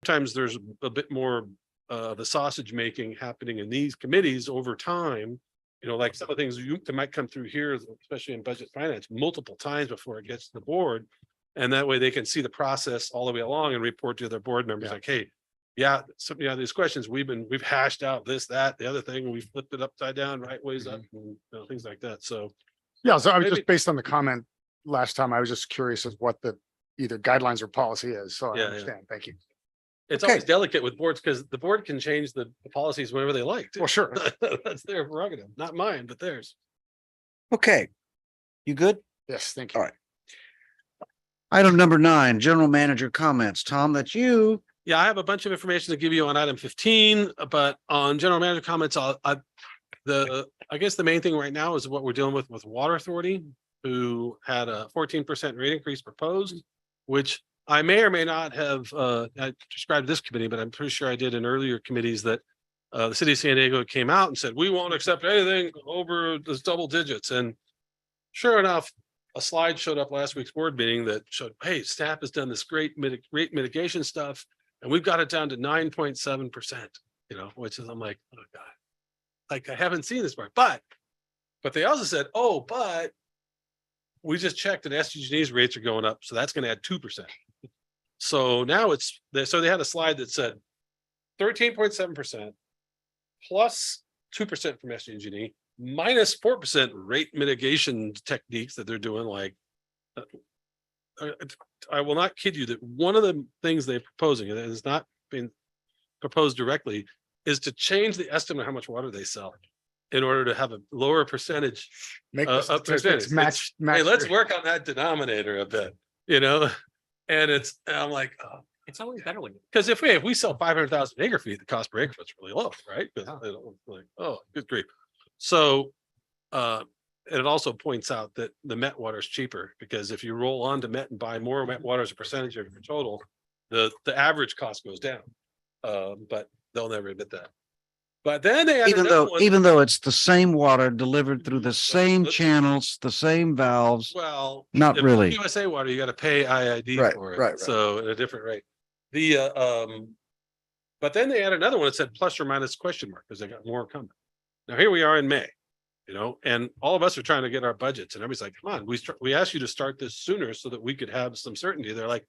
sometimes there's a bit more the sausage making happening in these committees over time. You know, like some of the things that might come through here, especially in budget finance, multiple times before it gets to the board. And that way they can see the process all the way along and report to their board members like, hey, yeah, these questions we've hashed out this, that, the other thing, we flipped it upside down, right ways up, and things like that. So Yeah, so I was maybe- just based on the comment last time, I was just curious as what the either guidelines or policy is. So I Yeah, understand. Thank you. it's Okay. always delicate with boards because the board can change the policies whenever they like. too. Well, sure. That's their prerogative, not mine, but theirs. Okay. You good? Yes, thank you. All right. Item number 9, general manager comments. Tom, that's you. Yeah, I have a bunch of information to give you on item 15, but on general manager comments, I guess the main thing right now is what we're dealing with Water Authority, who had a 14% rate increase proposed, which I may or may not have I described this committee, but I'm pretty sure I did in earlier committees that the city of San Diego came out and said, we won't accept anything over this double digits. And sure enough, a slide showed up last week's board meeting that showed, hey, staff has done this great rate mitigation stuff, and we've got it down to 9.7%, you know, which is, I'm like, oh God, like I haven't seen this part, but they also said, oh, but we just checked and SDG&E's rates are going up, so that's going to add 2%. So now so they had a slide that said 13.7% plus 2% from SDG&E minus 4% rate mitigation techniques that they're doing. Like, I will not kid you that one of the things they're proposing, and it has not been proposed directly, is to change the estimate of how much water they sell in order to have a lower percentage. Make Uh, this- up to it's match. Hey, let's work on that denominator a bit, you know? And I'm like, oh, It's always better when. because if we sell 500,000 acre feet, the cost per acre foot's really low, right? 'Cause they don't like, oh, good grief. So, and it also points out that the Met water is cheaper because if you roll on to Met and buy more Met water as a percentage of your total, the average cost goes down. But they'll never admit that. But then they added another one. Even though it's the same water delivered through the same let's- channels, the same valves. Well, Not if really. USA water, you got to pay IID Right, for it. right. So at a different rate. But then they added another one that said plus or minus question mark because they got more coming. Now here we are in May, you know, and all of us are trying to get our budgets, and everybody's like, come on, we asked you to start this sooner so that we could have some certainty. They're like,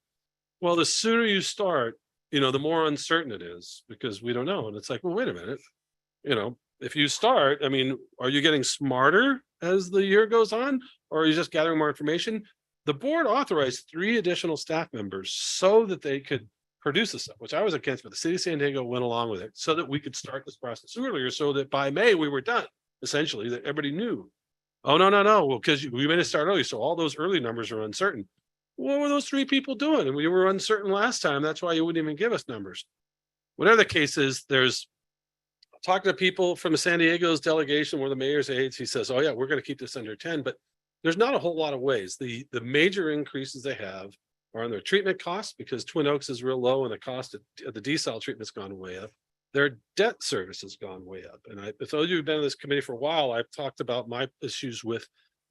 well, the sooner you start, you know, the more uncertain it is because we don't know. And it's like, well, wait a minute, you know, if you start, I mean, are you getting smarter as the year goes on, or are you just gathering more information? The board authorized 3 additional staff members so that they could produce this stuff, which I was against, but the city of San Diego went along with it so that we could start this process earlier, so that by May we were done, essentially, that everybody knew. Oh, no, well, because we made it start early, so all those early numbers are uncertain. What were those 3 people doing? And we were uncertain last time. That's why you wouldn't even give us numbers. Whatever the case is, talking to people from the San Diego's delegation, one of the mayor's aides, he says, oh yeah, we're going to keep this under 10, but there's not a whole lot of ways. The major increases they have are on their treatment costs because Twin Oaks is real low and the cost of the desal treatment's gone way up. Their debt service has gone way up. And if those of you who've been in this committee for a while, I've talked about my issues with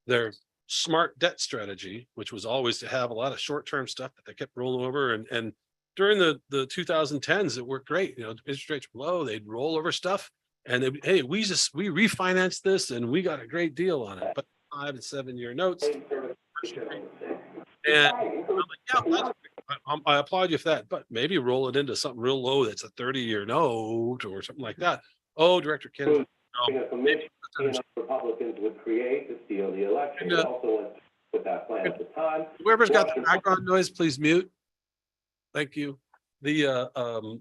their smart debt strategy, which was always to have a lot of short-term stuff that they kept rolling over. And during the 2010s, it worked great. You know, interest rates were low, they'd roll over stuff. And hey, we refinanced this and we got a great deal on it. But 5 and 7 year notes. And I'm like, yeah, I applaud you for that, but maybe roll it into something real low that's a 30-year note or something like that. Oh, Director Kennedy. Republicans would create to steal the election. And, Also went with that plan at the time. Whoever's got the background noise, please mute. Thank you. Oh,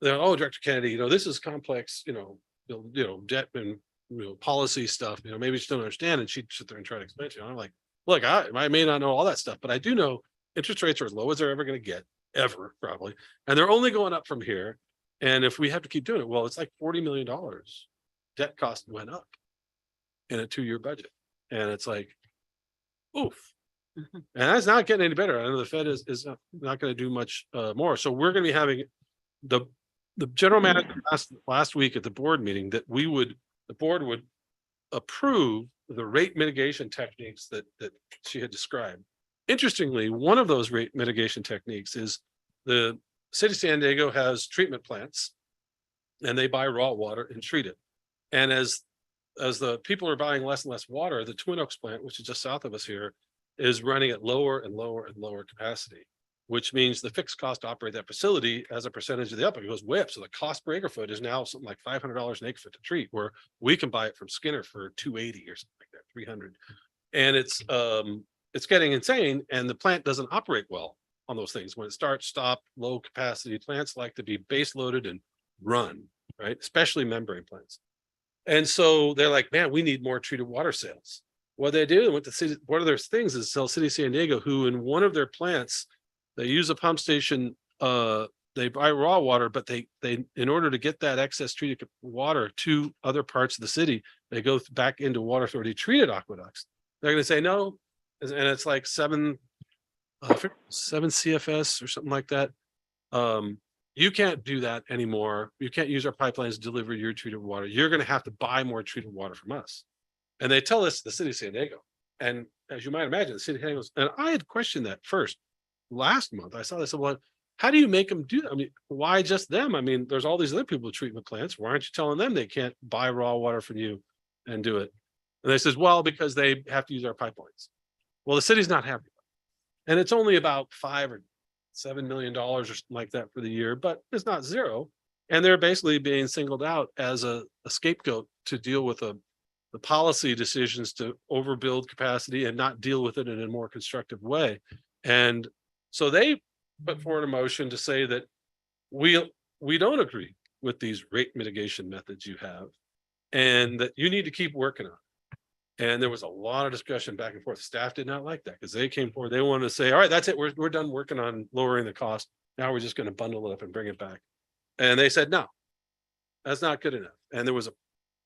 Director Kennedy, you know, this is complex, you know, debt and, you know, policy stuff, you know, maybe you just don't understand. And she'd sit there and try to explain it to you. I'm like, look, I may not know all that stuff, but I do know interest rates are as low as they're ever going to get, ever, probably. And they're only going up from here. And if we have to keep doing it, well, it's like $40 million. Debt cost went up in a 2-year budget. And it's like, oof. And that's not getting any better. I know the Fed is not going to do much more. So we're going to be having the general manager last week at the board meeting that the board would approve the rate mitigation techniques that she had described. Interestingly, one of those rate mitigation techniques is the city of San Diego has treatment plants. And they buy raw water and treat it. And as the people are buying less and less water, the Twin Oaks plant, which is just south of us here, is running at lower and lower and lower capacity, which means the fixed cost to operate that facility as a percentage of the output goes way up. So the cost per acre foot is now something like $500 an acre foot to treat, where we can buy it from Skinner for $280 or something like that, 300. And it's getting insane, and the plant doesn't operate well on those things. When it starts, stop, low capacity plants like to be base loaded and run, right? Especially membrane plants. And so they're like, man, we need more treated water sales. What they do, what the city, one of their things is sell City of San Diego, who in one of their plants, they use a pump station, they buy raw water, but they in order to get that excess treated water to other parts of the city, they go back into water authority treated aqueducts. They're going to say no, and it's like 7 CFS or something like that. You can't do that anymore. You can't use our pipelines to deliver your treated water. You're going to have to buy more treated water from us. And they tell us the city of San Diego. And as you might imagine, the city of San Diego, and I had questioned that first last month. I saw this. Well, how do you make them do that? I mean, why just them? I mean, there's all these other people with treatment plants. Why aren't you telling them they can't buy raw water from you and do it? And they says, well, because they have to use our pipelines. Well, the city's not happy. And it's only about $5 or $7 million or something like that for the year, but it's not zero. And they're basically being singled out as a scapegoat to deal with the policy decisions to overbuild capacity and not deal with it in a more constructive way. And so they put forward a motion to say that we don't agree with these rate mitigation methods you have, and that you need to keep working on it. And there was a lot of discussion back and forth. Staff did not like that because they came forward. They wanted to say, all right, that's it. We're done working on lowering the cost. Now we're just going to bundle it up and bring it back. And they said, no, that's not good enough. And there was a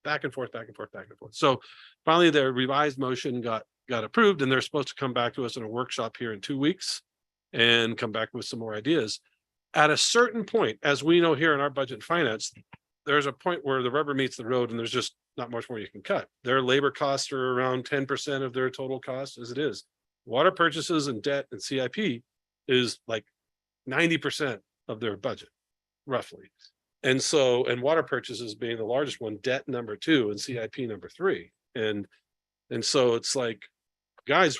back and forth, back and forth, back and forth. So finally their revised motion got approved, and they're supposed to come back to us in a workshop here in 2 weeks and come back with some more ideas. At a certain point, as we know here in our budget and finance, there's a point where the rubber meets the road and there's just not much more you can cut. Their labor costs are around 10% of their total cost as it is. Water purchases and debt and CIP is like 90% of their budget, roughly. And so, and water purchases being the largest one, debt number 2 and CIP number 3. And so it's like, guys,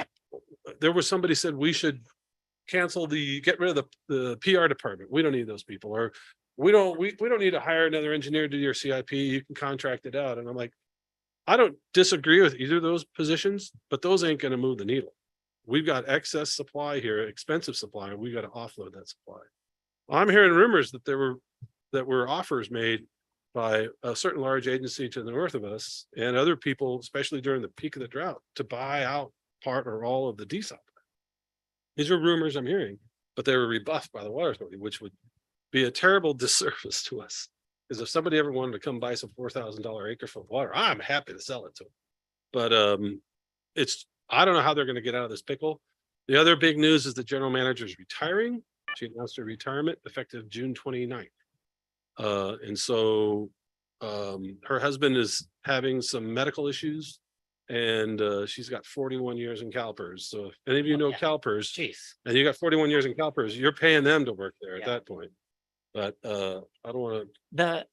there was somebody said we should get rid of the PR department. We don't need those people. Or we don't need to hire another engineer to do your CIP. You can contract it out. And I'm like, I don't disagree with either of those positions, but those ain't going to move the needle. We've got excess supply here, expensive supply, and we got to offload that supply. I'm hearing rumors that there were offers made by a certain large agency to the north of us and other people, especially during the peak of the drought, to buy out part or all of the desal. These are rumors I'm hearing, but they were rebuffed by the Water Authority, which would be a terrible disservice to us. Because if somebody ever wanted to come buy some $4,000 acre foot water, I'm happy to sell it to them. But I don't know how they're going to get out of this pickle. The other big news is the general manager is retiring. She announced her retirement effective June 29th. And so her husband is having some medical issues, and she's got 41 years in CalPERS. So if any of you know CalPERS, and you got 41 years in CalPERS, you're paying them to work there at that point. But I don't want to.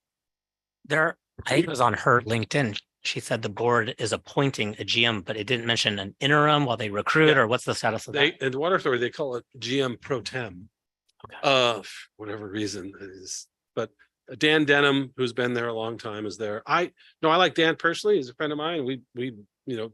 I think it was on her LinkedIn. She said the board is appointing a GM, but it didn't mention an interim while they recruit, or what's the status of that? In the Water Authority, they call it GM pro tem. Okay. Whatever reason it is. But Dan Denham, who's been there a long time, is there. I like Dan personally. He's a friend of mine. We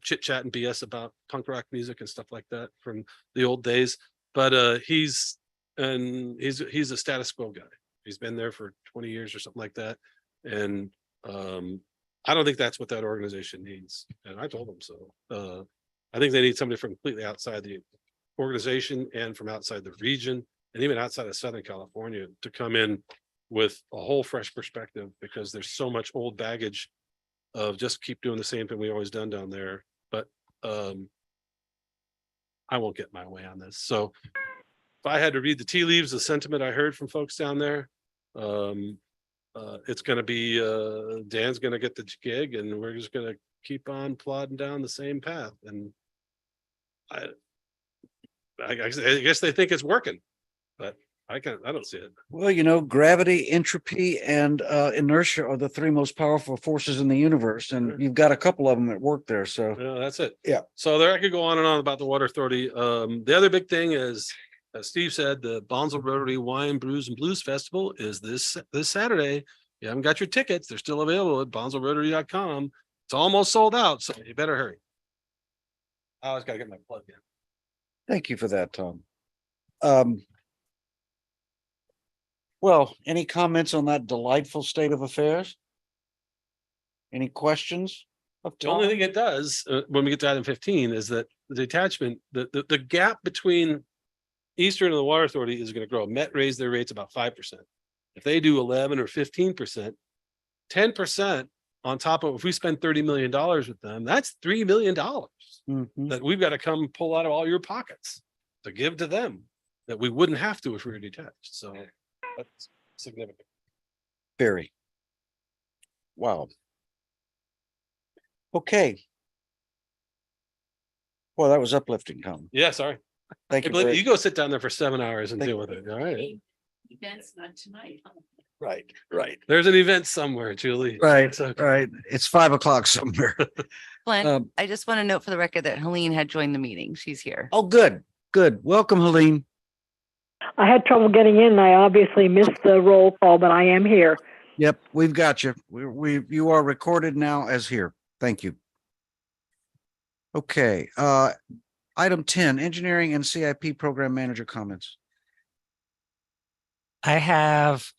chit chat and BS about punk rock music and stuff like that from the old days. But he's a status quo guy. He's been there for 20 years or something like that. And I don't think that's what that organization needs. And I told them so. I think they need somebody from completely outside the organization and from outside the region and even outside of Southern California to come in with a whole fresh perspective, because there's so much old baggage of just keep doing the same thing we always done down there. But I won't get my way on this. So if I had to read the tea leaves, the sentiment I heard from folks down there, it's going to be Dan's going to get the gig, and we're just going to keep on plodding down the same path. And I guess they think it's working, but I don't see it. Well, you know, gravity, entropy, and inertia are the three most powerful forces in the universe, Sure. and you've got a couple of them at work there. So Yeah, that's it. Yeah. So there, I could go on and on about the water authority. The other big thing is, as Steve said, the Bonzel Rotary Wine, Brews and Blues Festival is this Saturday. You haven't got your tickets, they're still available at bonzelrotary.com. It's almost sold out, so you better hurry. I always gotta get my plug in. thank you for that, Tom. Well, any comments on that delightful state of affairs? Any questions of The only Tom? thing it does, when we get to item 15, is that the detachment, the gap between Eastern and the Water Authority is gonna grow. Met raised their rates about 5%. If they do 11 or 15%, 10% on top of, if we spend $30 million with them, that's $3 million Mhm. that we've got to come pull out of all your pockets to give to them that we wouldn't have to if we were detached. So that's significant. Very. Wow. Okay. Well, that was uplifting, Tom. Yeah, sorry. Thank Hey, you. believe very- you go sit down there for 7 hours and Thank deal with it. All right. Event's not tonight. Right, right, There's an event somewhere, Julie. right, It's okay. right. It's 5 o'clock somewhere. Glenn, Um, I just want to note for the record that Helene had joined the meeting. She's here. Oh, good, good. Welcome, Helene. I had trouble getting in. I obviously missed the roll call, but I am here. Yep, we've got you. You are recorded now as here. Thank you. Okay, item 10, engineering and CIP program manager comments. I have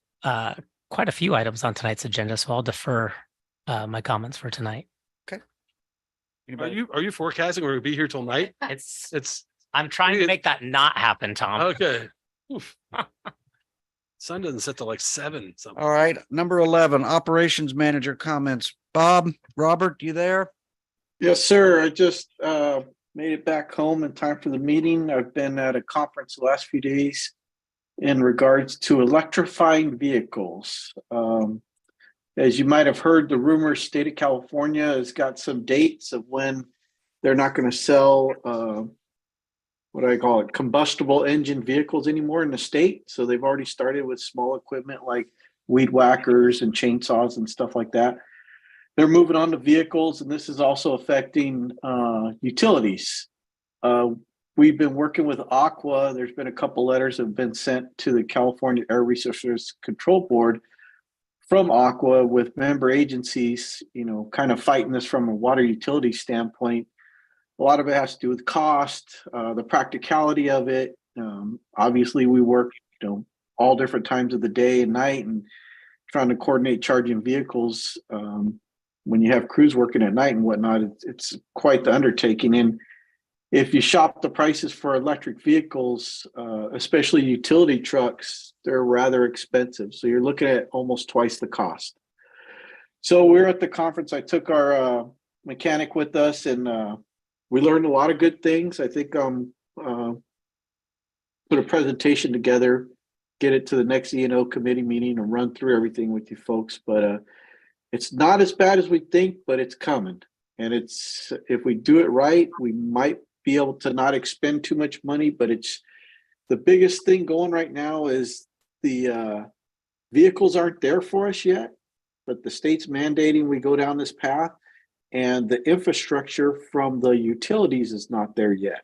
quite a few items on tonight's agenda, so I'll defer my comments for tonight. Are Anybody? you forecasting we're gonna be here till night? It's I'm trying to make that not happen, Tom. Okay. Oof. Sun doesn't set till like 7 something. All right, number 11, operations manager comments. Bob, Robert, you there? Yes, sir. I just made it back home in time for the meeting. I've been at a conference the last few days in regards to electrifying vehicles. As you might have heard, the rumor, state of California has got some dates of when they're not going to sell what do I call it, combustible engine vehicles anymore in the state. So they've already started with small equipment like weed whackers and chainsaws and stuff like that. They're moving on to vehicles, and this is also affecting utilities. We've been working with Aqua. There's been a couple letters that have been sent to the California Air Resources Control Board from Aqua with member agencies, you know, kind of fighting this from a water utility standpoint. A lot of it has to do with cost, the practicality of it. Obviously, we work, you know, all different times of the day and night, and trying to coordinate charging vehicles. When you have crews working at night and whatnot, it's quite the undertaking. And if you shop the prices for electric vehicles, especially utility trucks, they're rather expensive. So you're looking at almost twice the cost. So we're at the conference. I took our mechanic with us, and we learned a lot of good things. I think put a presentation together, get it to the next E&O committee meeting, and run through everything with you folks. But it's not as bad as we think, but it's coming. And it's, if we do it right, we might be able to not expend too much money. But it's the biggest thing going right now is the vehicles aren't there for us yet, but the state's mandating we go down this path, and the infrastructure from the utilities is not there yet.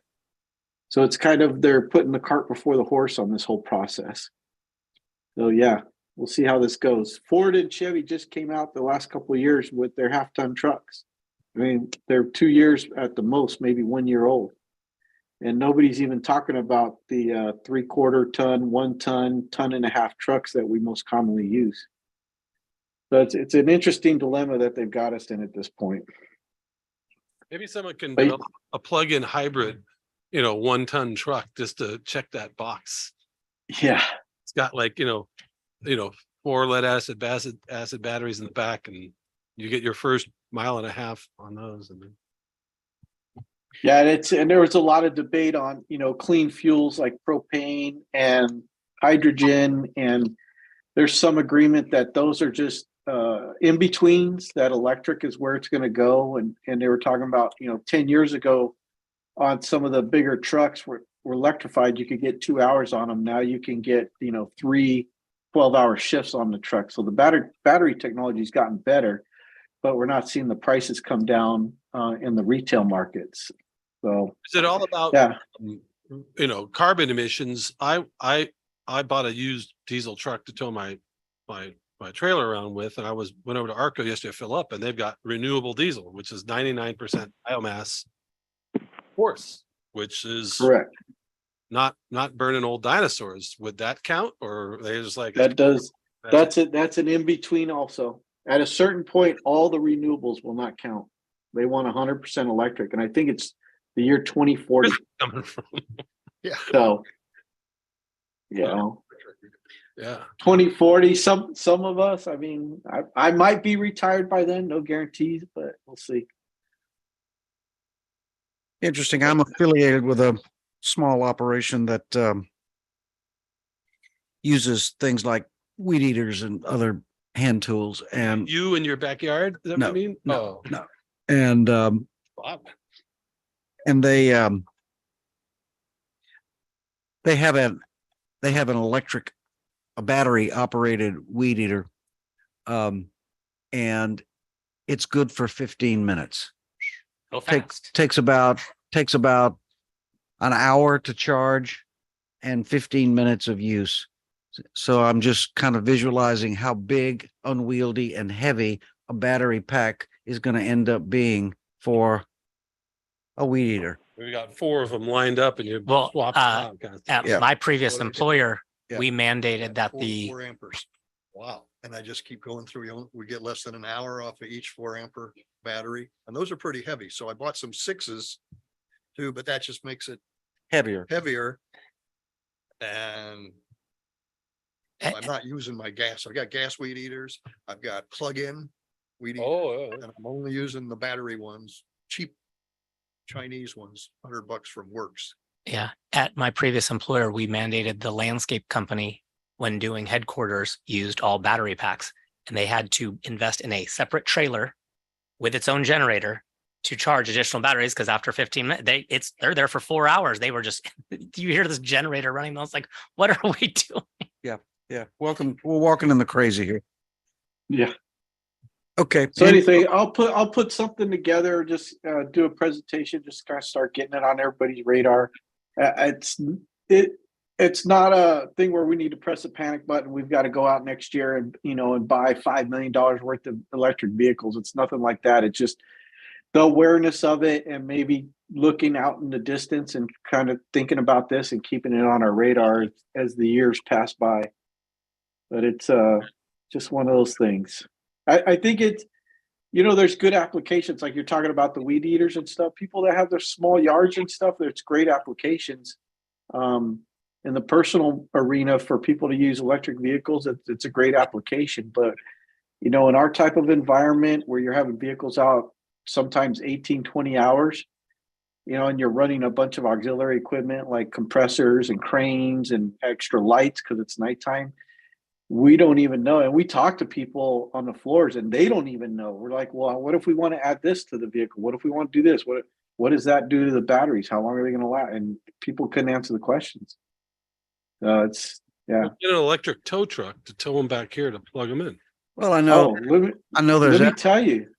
So it's kind of, they're putting the cart before the horse on this whole process. So yeah, we'll see how this goes. Ford and Chevy just came out the last couple of years with their half-ton trucks. I mean, they're 2 years at the most, maybe 1 year old. And nobody's even talking about the 3/4 ton, 1 ton, ton and a half trucks that we most commonly use. So it's an interesting dilemma that they've got us in at this point. Maybe someone can But- develop a plug-in hybrid, 1-ton truck just to check that box. Yeah. It's got like, 4 lead acid batteries in the back, and you get your first 1.5 miles on those. And then Yeah, and there was a lot of debate on, clean fuels like propane and hydrogen, and there's some agreement that those are just in betweens, that electric is where it's going to go. And they were talking about, 10 years ago on some of the bigger trucks where were electrified, you could get 2 hours on them. Now you can get, 3 12-hour shifts on the truck. So the battery technology's gotten better, but we're not seeing the prices come down in the retail markets. So Is it all about, yeah, carbon emissions? I bought a used diesel truck to tow my trailer around with, and went over to Arco yesterday to fill up, and they've got renewable diesel, which is 99% biomass horse, which is correct. not burning old dinosaurs. Would that count, or are they just like That does. that's it? That's an in between also. At a certain point, all the renewables will not count. They want 100% electric, and I think it's the year 2040. coming from? So, Yeah. 2040. Some of us. I mean, I might be retired by then. No guarantees, but we'll see. Interesting. I'm affiliated with a small operation that uses things like weed eaters and other hand tools, and You in your backyard? Is that what you mean? no, Oh, no. And wow. and they have an electric, a battery operated weed eater, and it's good for 15 minutes. Go fast. Takes about an hour to charge and 15 minutes of use. So I'm just kind of visualizing how big, unwieldy, and heavy a battery pack is going to end up being for a weed eater. We got 4 of them lined up, and you Well, swap out kind of thing. At Yeah. my previous Well, it- employer, Yeah. we mandated that 4 amperes. Wow. And I just keep going through, we get less than an hour off of each 4 ampere battery, and those are pretty heavy. So I bought some 6s too, but that just makes it Heavier. heavier. And Eh, I'm not using my gas. I've got gas weed eaters. I've got plug-in weed eaters, Oh, and I'm only using the battery ones, cheap Chinese ones, $100 from Works. Yeah, at my previous employer, we mandated the landscape company, when doing headquarters, used all battery packs, and they had to invest in a separate trailer with its own generator to charge additional batteries, because after 15 minutes, they're there for 4 hours. They were just, you hear this generator running, I was like, what are we doing? Yeah. Welcome. We're walking in the crazy here. Yeah. Okay. So anything, I'll put something together, just do a presentation, just kind of start getting it on everybody's radar. It's not a thing where we need to press a panic button. We've got to go out next year and buy $5 million worth of electric vehicles. It's nothing like that. It's just the awareness of it, and maybe looking out in the distance and kind of thinking about this and keeping it on our radar as the years pass by. But it's just one of those things. I think it's, there's good applications, like you're talking about the weed eaters and stuff. People that have their small yards and stuff, there's great applications. In the personal arena for people to use electric vehicles, it's a great application. But, in our type of environment where you're having vehicles out sometimes 18, 20 hours, and you're running a bunch of auxiliary equipment like compressors and cranes and extra lights because it's nighttime. We don't even know. And we talk to people on the floors and they don't even know. We're like, well, what if we want to add this to the vehicle? What if we want to do this? What does that do to the batteries? How long are they going to last? And people couldn't answer the questions. Yeah. Get an electric tow truck to tow them back here to plug them in. Well, I know there's let me tell you,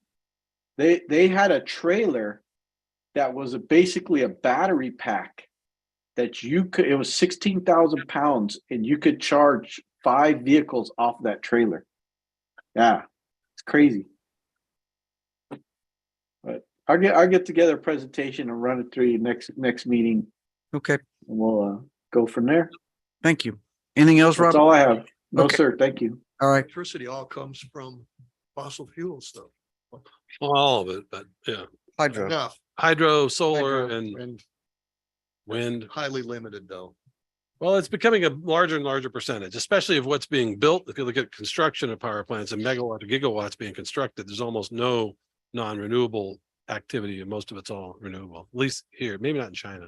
they had a trailer that was basically a battery pack that it was 16,000 pounds, and you could charge 5 vehicles off that trailer. Yeah, it's crazy. But I'll get together a presentation and run it through you next meeting. Okay. And we'll go from there. Thank you. Anything else, Rob? That's all I have. No, Okay. sir. Thank you. All right. Electricity all comes from fossil fuel stuff. Well, all of it, but yeah, Hydro. Enough hydro, solar, Hydro. and wind. highly limited though. Well, it's becoming a larger and larger percentage, especially of what's being built. If you look at construction of power plants and megawatt or gigawatts being constructed, there's almost no non-renewable activity, and most of it's all renewable, at least here, maybe not in China.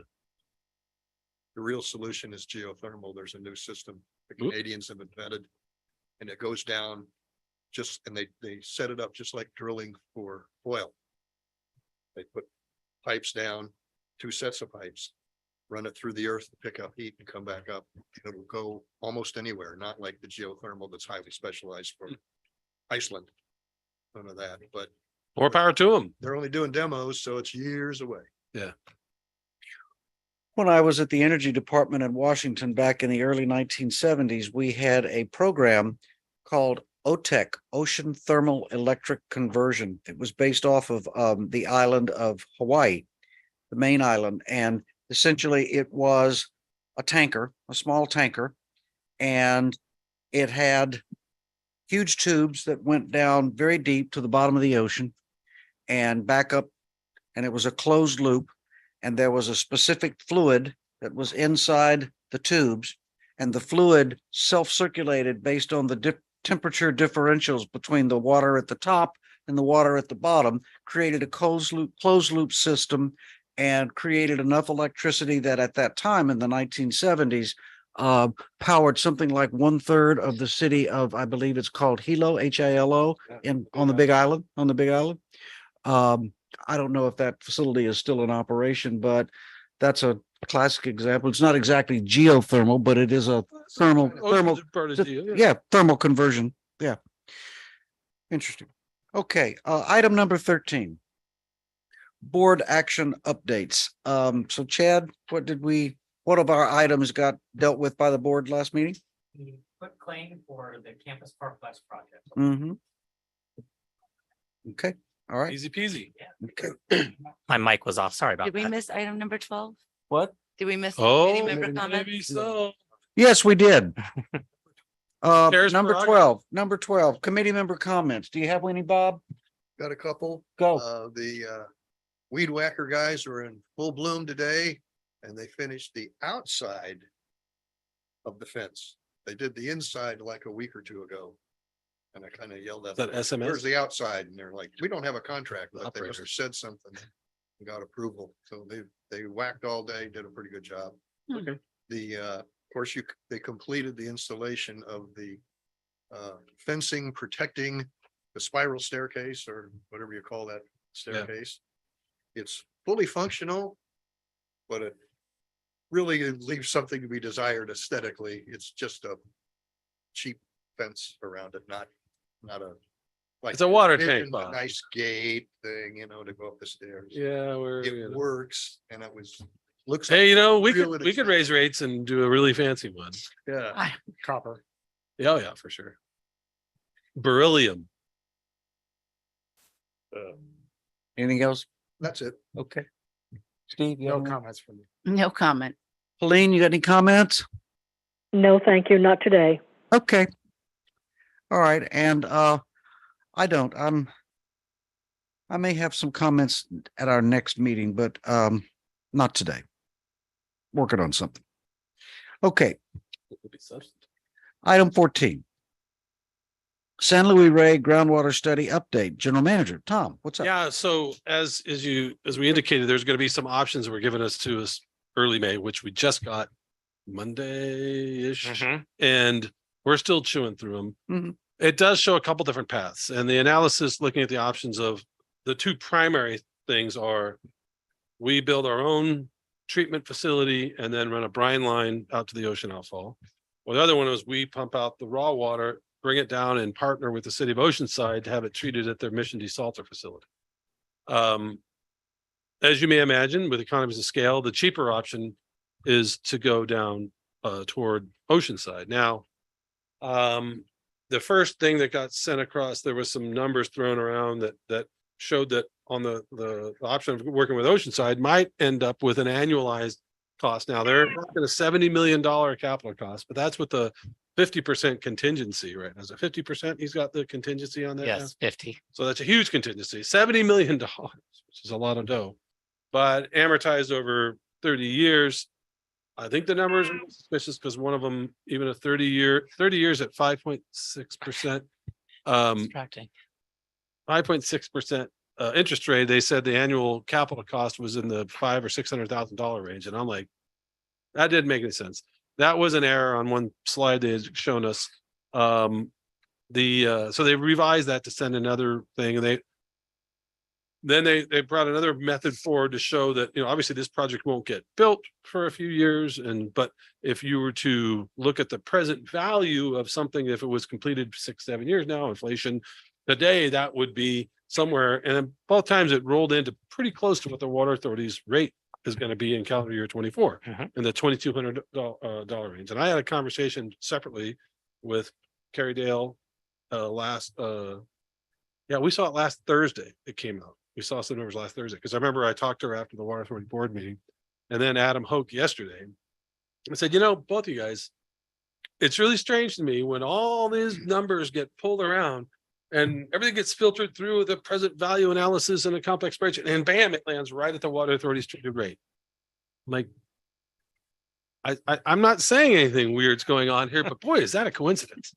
The real solution is geothermal. There's a new system the Oop. Canadians have invented. And it goes down and they set it up just like drilling for oil. They put pipes down, 2 sets of pipes, run it through the earth to pick up heat and come back up. It'll go almost anywhere, not like the geothermal that's highly specialized for Iceland. None of that, but More power to them. they're only doing demos, so it's years away. When I was at the Energy Department in Washington back in the early 1970s, we had a program called OTEC, Ocean Thermal Electric Conversion. It was based off of the island of Hawaii, the main island. And essentially it was a tanker, a small tanker, and it had huge tubes that went down very deep to the bottom of the ocean and back up. And it was a closed loop. And there was a specific fluid that was inside the tubes, and the fluid self-circulated based on the temperature differentials between the water at the top and the water at the bottom, created a closed loop system, and created enough electricity that at that time in the 1970s powered something like 1/3 of the city of, I believe it's called Hilo, Hilo, on the Big Island, I don't know if that facility is still in operation, but that's a classic example. It's not exactly geothermal, but it is a thermal, thermal conversion. Yeah. Interesting. Okay, item number 13. Board action updates. So Chad, what of our items got dealt with by the board last meeting? Quick claim for the Campus Park West project. Mm-hmm. Okay, all right. Easy peasy. Okay. My mic was off. Sorry about Did we that. miss item number 12? What? Did we miss? Oh, committee member comments? maybe so. Yes, we did. Chair's Number prerogative. 12, committee member comments. Do you have any, Bob? Got a couple. Go. The weed whacker guys were in full bloom today, and they finished the outside of the fence. They did the inside like a week or two ago. And I kind of yelled at Is that them, SMS? "Where's the outside?" And they're like, "We don't have a contract," but they must Operator. have said something and got approval. So they whacked all day, did a pretty good job. Okay. Of course, they completed the installation of the fencing protecting the spiral staircase, or whatever you call that staircase. It's fully functional, but it really leaves something to be desired aesthetically. It's just a cheap fence around it, not a. Like It's a water envision tank, a Bob. nice gate thing, to go up the stairs. Yeah, It works, and it looks. Hey, we real could raise rates and do a really fancy one. Yeah, Copper. Yeah, yeah, for sure. Beryllium. Anything else? that's it. Okay. Steve, you No have any? comments from me. No comment. Helene, you got any comments? No, thank you, not today. Okay. All right, and I don't. I may have some comments at our next meeting, but not today. Working on something. Okay, item 14. San Luis Rey groundwater study update. General Manager, Tom, what's up? Yeah, so as we indicated, there's going to be some options that were given us to us early May, which we just got Monday-ish. Mhm. And we're still chewing through them. Mhm. It does show a couple different paths, and the analysis looking at the options of the two primary things are we build our own treatment facility and then run a brine line out to the ocean outfall. Well, the other one was we pump out the raw water, bring it down and partner with the city of Oceanside to have it treated at their Mission Desalter facility. As you may imagine, with economies of scale, the cheaper option is to go down toward Oceanside. Now, the first thing that got sent across, there was some numbers thrown around that showed that on the option of working with Oceanside might end up with an annualized cost. Now, they're talking a $70 million capital cost, but that's with the 50% contingency, right? Is it 50%? He's got the contingency on that now? Yes, 50. So that's a huge contingency, $70 million, which is a lot of dough, but amortized over 30 years. I think the numbers are suspicious because one of them, even a 30 years at 5.6%, Distracting. 5.6% interest rate. They said the annual capital cost was in the $500,000 or $600,000 range. And I'm like, that didn't make any sense. That was an error on one slide they had shown us. So they revised that to send another thing, and then they brought another method forward to show that, obviously this project won't get built for a few years. But if you were to look at the present value of something, if it was completed 6-7 years now, inflation today, that would be somewhere. And then both times it rolled into pretty close to what the water authority's rate is going to be in calendar year 24 in the $2,200 range. And I had a conversation separately with Carrie Dale we saw it last Thursday. It came out. We saw some numbers last Thursday because I remember I talked to her after the Water Authority board meeting, and then Adam Hoke yesterday. I said, both of you guys, it's really strange to me when all these numbers get pulled around and everything gets filtered through the present value analysis in a complex spreadsheet, and bam, it lands right at the Water Authority's treated rate. I'm like, I'm not saying anything weird's going on here, but boy, is that a coincidence.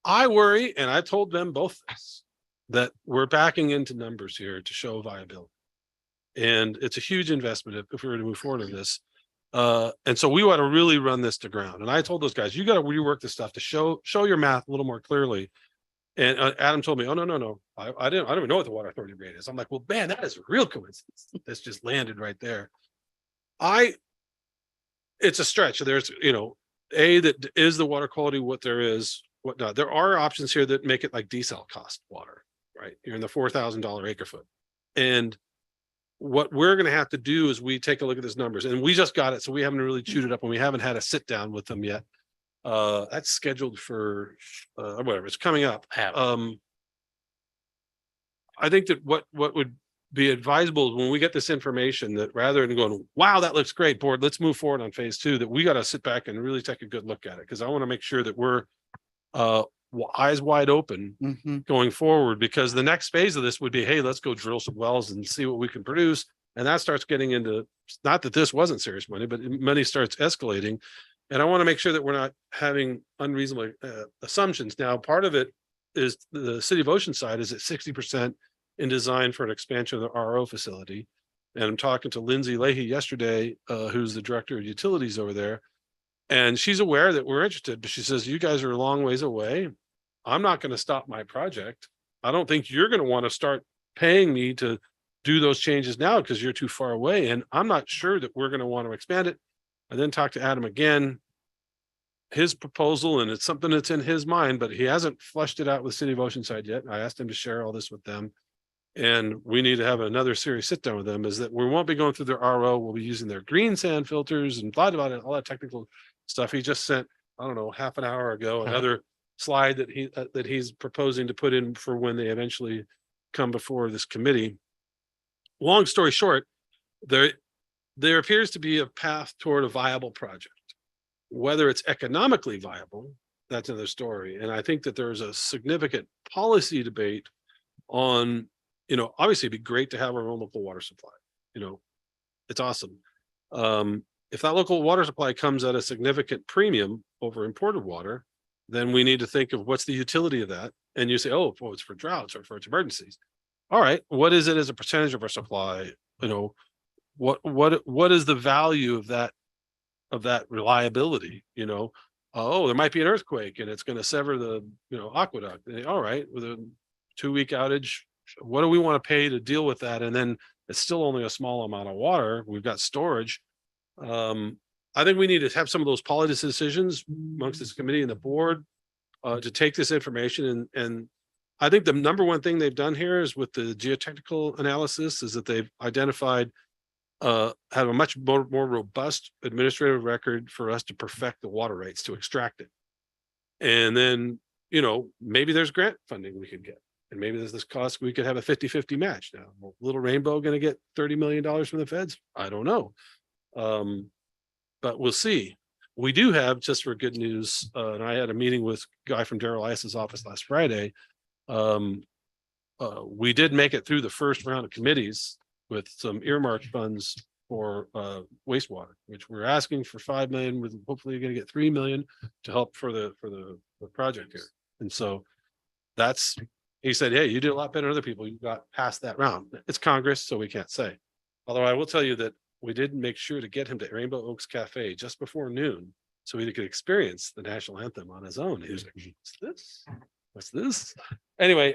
I worry, and I told them both this, that we're backing into numbers here to show viability. And it's a huge investment if we were to move forward on this. And so we want to really run this to ground. And I told those guys, you got to rework this stuff to show your math a little more clearly. And Adam told me, oh, no. I don't even know what the Water Authority rate is. I'm like, well, man, that is a real coincidence. That's just landed right there. It's a stretch. There's, that is the water quality, what there is, whatnot. There are options here that make it like desal cost water, right? You're in the $4,000 acre foot. And what we're going to have to do is we take a look at these numbers, and we just got it. So we haven't really chewed it up, and we haven't had a sit down with them yet. That's scheduled for whatever, it's coming up. I think that what would be advisable is when we get this information, that rather than going, wow, that looks great, board, let's move forward on phase 2, that we got to sit back and really take a good look at it. Because I want to make sure that we're eyes wide open going forward, because the next phase of this would be, hey, let's go drill some wells and see what we can produce. And that starts getting into, not that this wasn't serious money, but money starts escalating. And I want to make sure that we're not having unreasonable assumptions. Now, part of it is the City of Oceanside is at 60% in design for an expansion of the RO facility. And I'm talking to Lindsay Leahy yesterday, who's the director of utilities over there. And she's aware that we're interested, but she says, you guys are a long ways away. I'm not going to stop my project. I don't think you're going to want to start paying me to do those changes now because you're too far away. And I'm not sure that we're going to want to expand it. I then talked to Adam again, his proposal, and it's something that's in his mind, but he hasn't flushed it out with City of Oceanside yet. I asked him to share all this with them. And we need to have another serious sit down with them, is that we won't be going through their RO. We'll be using their green sand filters and blah, blah, blah, all that technical stuff. He just sent, I don't know, half an hour ago, another slide that he's proposing to put in for when they eventually come before this committee. Long story short, there appears to be a path toward a viable project. Whether it's economically viable, that's another story. And I think that there's a significant policy debate on, obviously it'd be great to have our own local water supply. It's awesome. If that local water supply comes at a significant premium over imported water, then we need to think of what's the utility of that. And you say, oh, well, it's for droughts or for its emergencies. All right, what is it as a percentage of our supply? What is the value of that reliability? Oh, there might be an earthquake and it's going to sever the aqueduct. All right, with a 2-week outage, what do we want to pay to deal with that? And then it's still only a small amount of water. We've got storage. I think we need to have some of those policy decisions amongst this committee and the board to take this information. And I think the number one thing they've done here is with the geotechnical analysis is that they've identified have a much more robust administrative record for us to perfect the water rights to extract it. And then, maybe there's grant funding we could get. And maybe there's this cost, we could have a 50-50 match. Now, Little Rainbow going to get $30 million from the feds? I don't know. But we'll see. We do have, just for good news, and I had a meeting with a guy from Darrell Ice's office last Friday. We did make it through the first round of committees with some earmarked funds for wastewater, which we're asking for 5 million, with hopefully going to get 3 million to help for the project here. And so he said, hey, you did a lot better than other people. You got past that round. It's Congress, so we can't say. Although I will tell you that we did make sure to get him to Rainbow Oaks Cafe just before noon so he could experience the national anthem on his own. He was like, what's this? Anyway,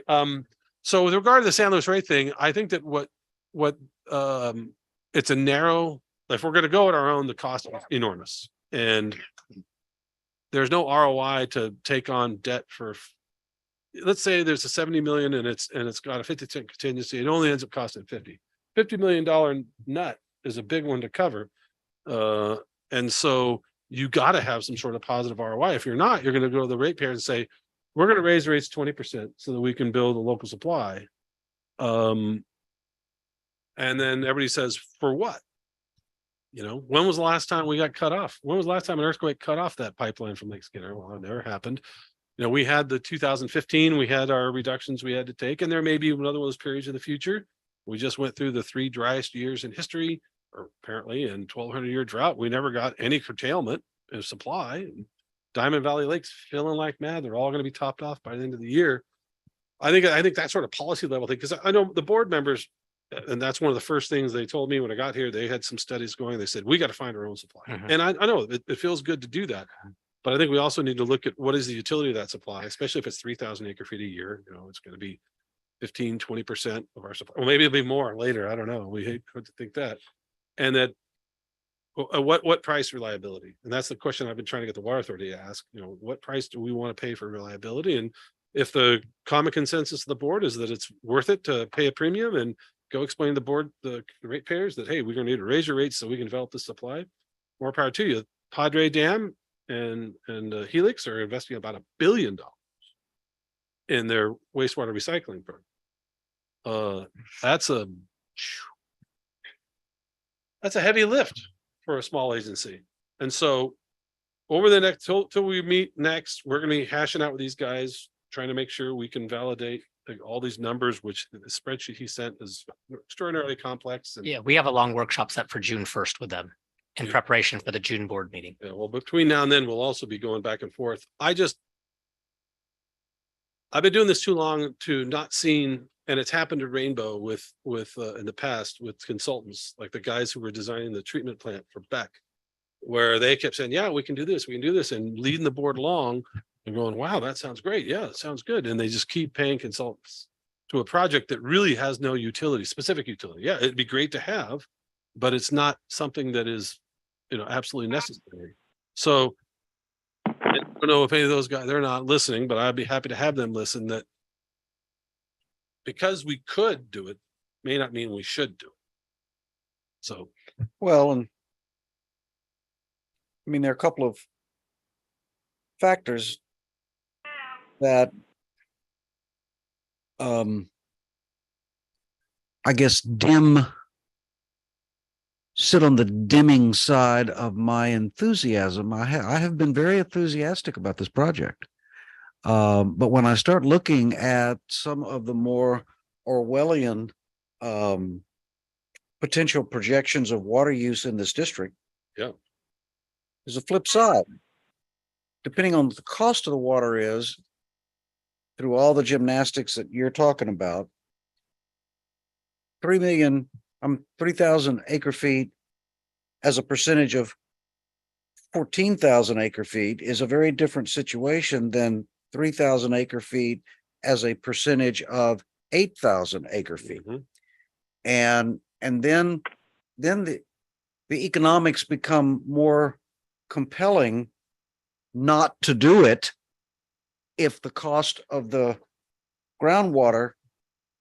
So with regard to the San Luis Rey thing, I think that it's a narrow, if we're gonna go at our own, the cost is enormous. And there's no ROI to take on debt for, let's say there's a 70 million and it's got a 50% contingency, it only ends up costing $50 million nut is a big one to cover. And so you gotta have some sort of positive ROI. If you're not, you're gonna go to the ratepayers and say, we're gonna raise rates 20% so that we can build a local supply. And then everybody says, for what? You know, when was the last time we got cut off? When was the last time an earthquake cut off that pipeline from Lake Skinner? Well, it never happened. You know, we had the 2015, we had our reductions we had to take, and there may be another one of those periods in the future. We just went through the 3 driest years in history, or apparently in 1200-year drought. We never got any curtailment of supply. And Diamond Valley Lake's filling like mad. They're all going to be topped off by the end of the year. I think that sort of policy level thing, because I know the board members, and that's one of the first things they told me when I got here. They had some studies going. They said, we got to find our own supply. And I know it feels good to do that. But I think we also need to look at what is the utility of that supply, especially if it's 3,000 acre feet a year. You know, it's going to be 15, 20% of our supply. Or maybe it'll be more later. I don't know. We hate to think that. And that what price reliability? And that's the question I've been trying to get the Water Authority to ask. You know, what price do we want to pay for reliability? And if the common consensus of the board is that it's worth it to pay a premium, and go explain to the board, the ratepayers, that, hey, we're going to need to raise your rates so we can develop this supply, more power to you. Padre Dam and Helix are investing about $1 billion in their wastewater recycling program. That's a heavy lift for a small agency. And so over the next, till we meet next, we're going to be hashing out with these guys, trying to make sure we can validate all these numbers, which the spreadsheet he sent is extraordinarily complex. And Yeah, we have a long workshop set for June 1st with them in Yeah. preparation for the June board meeting. yeah, well, between now and then, we'll also be going back and forth. I've been doing this too long to not seen, and it's happened to Rainbow with in the past with consultants, like the guys who were designing the treatment plant for Beck, where they kept saying, yeah, we can do this, and leading the board along and going, wow, that sounds great. Yeah, that sounds good. And they just keep paying consultants to a project that really has no utility, specific utility. Yeah, it'd be great to have, but it's not something that is, you know, absolutely necessary. So I don't know if any of those guys, they're not listening, but I'd be happy to have them listen, that because we could do it may not mean we should do it. So Well, and I mean, there are a couple of factors that I guess sit on the dimming side of my enthusiasm. I have been very enthusiastic about this project. But when I start looking at some of the more Orwellian potential projections of water use in this district, yeah, there's a flip side. Depending on what the cost of the water is, through all the gymnastics that you're talking about, 3,000 acre feet as a percentage of 14,000 acre feet is a very different situation than 3,000 acre feet as a percentage of 8,000 acre feet. And then the economics become more compelling not to do it if the cost of the groundwater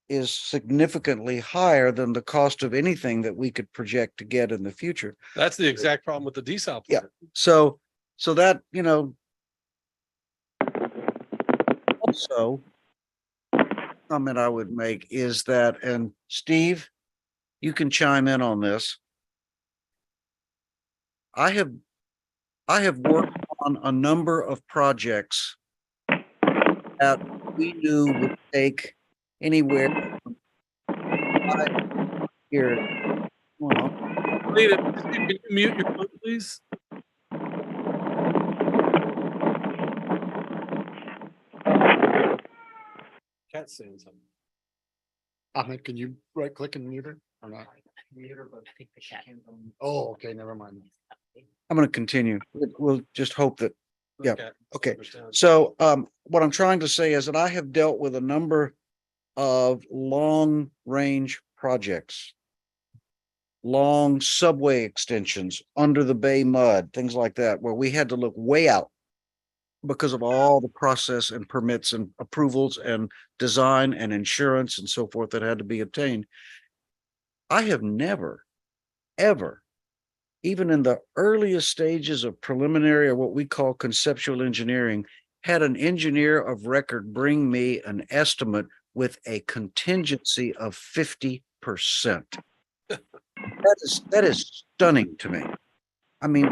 is significantly higher than the cost of anything that we could project to get in the future. that's the exact problem with the desal Yeah. plant. So that, you know, also comment I would make is that, and Steve, you can chime in on this. I have worked on a number of projects that we knew would take anywhere from 5 years. Well, Lena, can you mute your phone, please? Cat's saying something. Ahmed, can you right click and mute her or not? I think the cat. Oh, okay, never mind. I'm going to continue. We'll just hope that. Yeah, Cat okay. understands. So what I'm trying to say is that I have dealt with a number of long range projects. Long subway extensions under the bay mud, things like that, where we had to look way out because of all the process and permits and approvals and design and insurance and so forth that had to be obtained. I have never, ever, even in the earliest stages of preliminary or what we call conceptual engineering, had an engineer of record bring me an estimate with a contingency of 50%. That is stunning to me. I mean,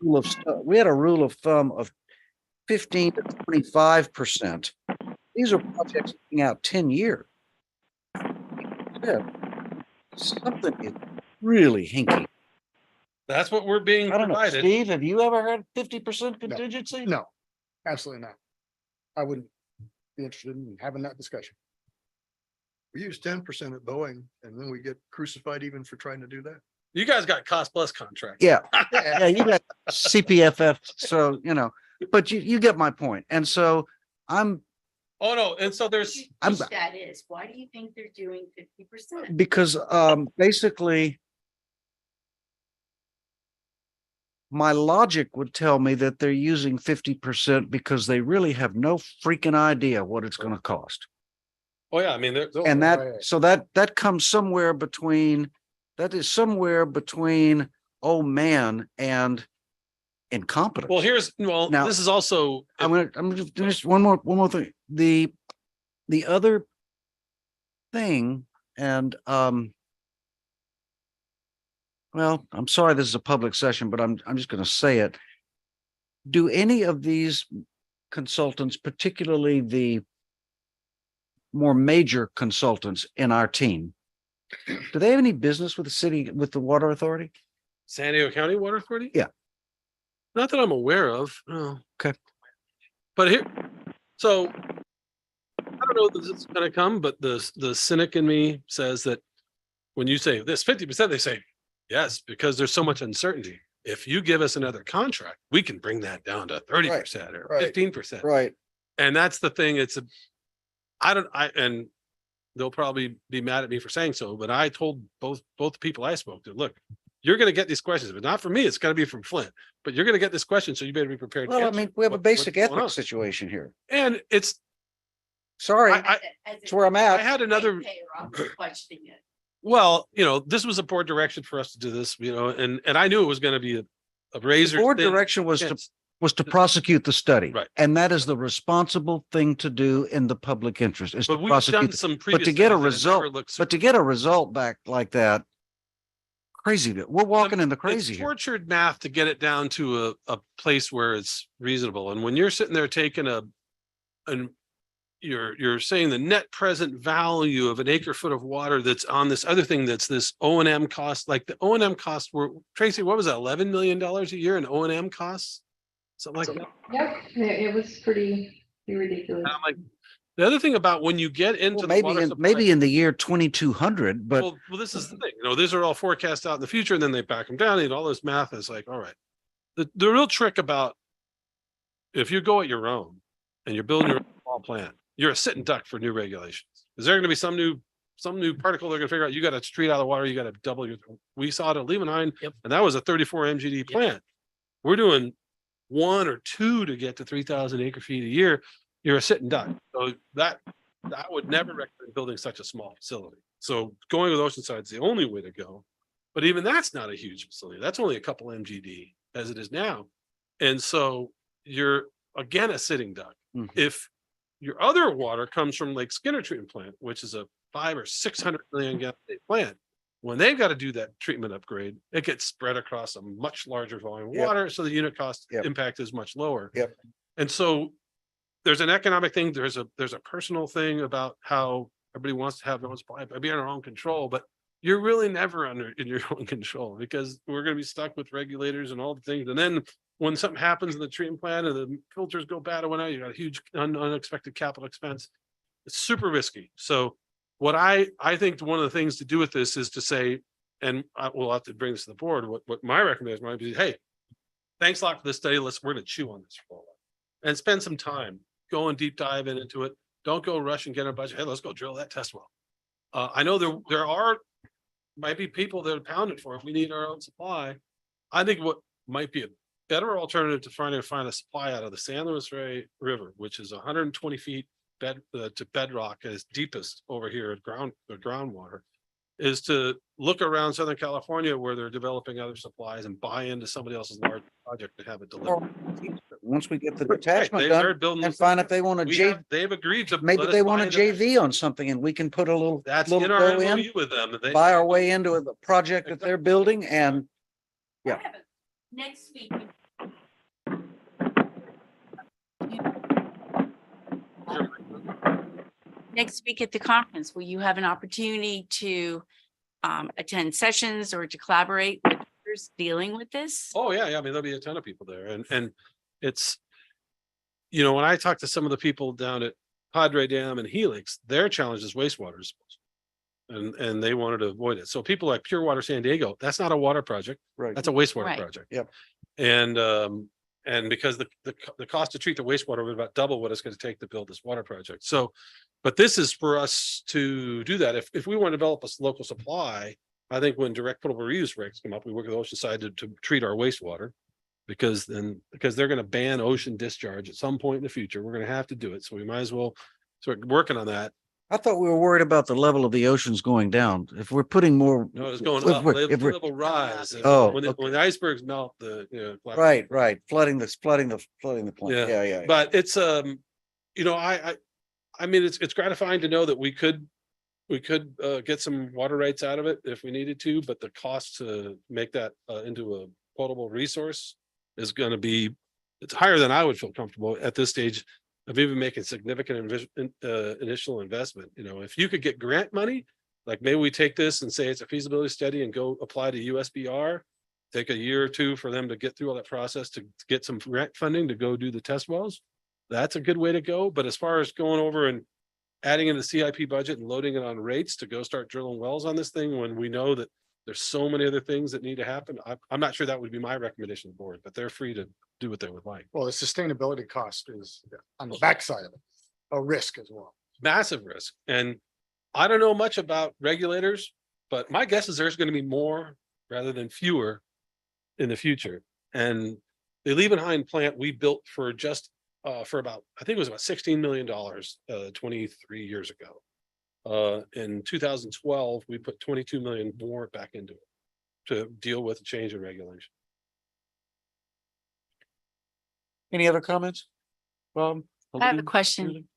we had a rule of thumb of 15 to 25%. These are projects looking out 10 years. Yeah. Something is really hinky. That's what we're being I don't know. provided. Steve, have you ever had 50% contingency? No, absolutely not. I wouldn't be interested in having that discussion. We use 10% at Boeing and then we get crucified even for trying to do that. You guys got cost plus contracts. Yeah. Yeah, you got CPFF. So, but you get my point. And so I'm Oh, no. And so there's, That is, why do you think they're doing 50%? because basically my logic would tell me that they're using 50% because they really have no freaking idea what it's going to cost. oh yeah, I mean, And Right. that comes somewhere between, oh man, and incompetence. well, Now- this is also, I'm just finish one more thing. The other thing, and well, I'm sorry this is a public session, but I'm just going to say it. Do any of these consultants, particularly the more major consultants in our team, do they have any business with the city, with the water authority? San Diego County Water Authority? Yeah. Not that I'm aware of. Oh, Okay. But here, so I don't know if this is gonna come, but the cynic in me says that when you say this 50%, they say, yes, because there's so much uncertainty. If you give us another contract, we can bring that down to 30% or right. 15%. Right. And that's the thing. And they'll probably be mad at me for saying so, but I told both the people I spoke to, look, you're going to get these questions, but not from me. It's going to be from Flint, but you're going to get this question. So you better be prepared. to Well, I answer mean, we have a what's basic going on. ethics situation here. And it's, Sorry, I that's where I'm I at. had another, Questioning it. well, this was a board direction for us to do this, and I knew it was going to be a razor. Board thin direction was to fence. prosecute the study. Right. And that is the responsible thing to do in the public interest, is to But we've done prosecute. some previous. to get a studies and it never result- looks- But to get a result back like that, crazy. We're walking in the crazy It's here. tortured math to get it down to a place where it's reasonable. And when you're sitting there taking and you're saying the net present value of an acre foot of water that's on this other thing, that's this O&M cost, like the O&M costs were, Tracy, what was that, $11 million a year in O&M costs? Something like that. Yep, it was pretty ridiculous. And I'm like, the other thing about when you get into Well, the water supply- maybe in the year 2200, but well, this is the thing, these are all forecast out in the future and then they back them down and all this math is like, all right. The real trick about if you go at your own and you're building your own small plant, you're a sitting duck for new regulations. Is there going to be some new particle they're going to figure out? You got to treat out of the water. You got to double we saw it at Lehman, Yep. and that was a 34 MGD plant. We're doing 1 or 2 to get to 3,000 acre feet a year. You're a sitting duck. So that would never recommend building such a small facility. So going with Oceanside is the only way to go. But even that's not a huge facility. That's only a couple MGD as it is now. And so you're again a sitting duck. Mhm. If your other water comes from Lake Skinner treatment plant, which is a 500 or 600 million gallon a day plant, when they've got to do that treatment upgrade, it gets spread across a much larger volume of Yep. water. So the unit cost Yep. impact is much lower. Yep. And so there's an economic thing. There's a personal thing about how everybody wants to have their own supply, be in our own control, but you're really never in your own control because we're going to be stuck with regulators and all the things. And then when something happens in the treatment plant and the filters go bad or whatnot, you got a huge unexpected capital expense. It's super risky. So what I think one of the things to do with this is to say, and we'll have to bring this to the board, what my recommendation might be, hey, thanks a lot for this study. We're going to chew on this for a while and spend some time, go and deep dive into it. Don't go rush and get a budget. Hey, let's go drill that test well. I know might be people that are pounding for if we need our own supply. I think what might be a better alternative to trying to find a supply out of the San Luis Rey River, which is 120 feet to bedrock at its deepest over here at groundwater, is to look around Southern California where they're developing other supplies and buy into somebody else's large project and have it delivered. Once we get the Right, detachment they done started building and this- find if they want to They've agreed to. maybe let us they buy want a into that. JV on something and we can put a little, That's little in our go in, MOU with them. They- buy our way into a project that they're building and yeah. Next week. Next week at the conference, will you have an opportunity to attend sessions or to collaborate with others dealing with this? Oh, yeah, I mean, there'll be a ton of people there and it's, you know, when I talk to some of the people down at Padre Dam and Helix, their challenge is wastewater disposal. And they wanted to avoid it. So people like Pure Water San Diego, that's not a water project. Right. That's a wastewater Right. project. Yep. And because the cost to treat the wastewater was about double what it's going to take to build this water project. So, but this is for us to do that. If we want to develop a local supply, I think when direct potable reuse regs come up, we work with Oceanside to treat our wastewater. Because they're going to ban ocean discharge at some point in the future. We're going to have to do it. So we might as well start working on that. I thought we were worried about the level of the oceans going down. If we're putting more. No, it's going if up. we're- The if we're- level rise. Oh, When okay. the icebergs melt, Right, flooding the plant. Yeah. Yeah. But it's, you know, I mean, it's gratifying to know that we could get some water rights out of it if we needed to, but the cost to make that into a potable resource is going to be, it's higher than I would feel comfortable at this stage of even making significant initial investment. You know, if you could get grant money, like maybe we take this and say it's a feasibility study and go apply to USBR, take a year or two for them to get through all that process to get some grant funding to go do the test wells. That's a good way to go. But as far as going over and adding in the CIP budget and loading it on rates to go start drilling wells on this thing, when we know that there's so many other things that need to happen, I'm not sure that would be my recommendation to the board, but they're free to do what they would like. Well, the sustainability cost is on the backside of it, a risk as well. Massive risk. And I don't know much about regulators, but my guess is there's going to be more rather than fewer in the future. And the Liebenheim plant we built for just for about, I think it was about $16 million 23 years ago. In 2012, we put 22 million more back into it to deal with the change in regulation. Any other comments? I have a question.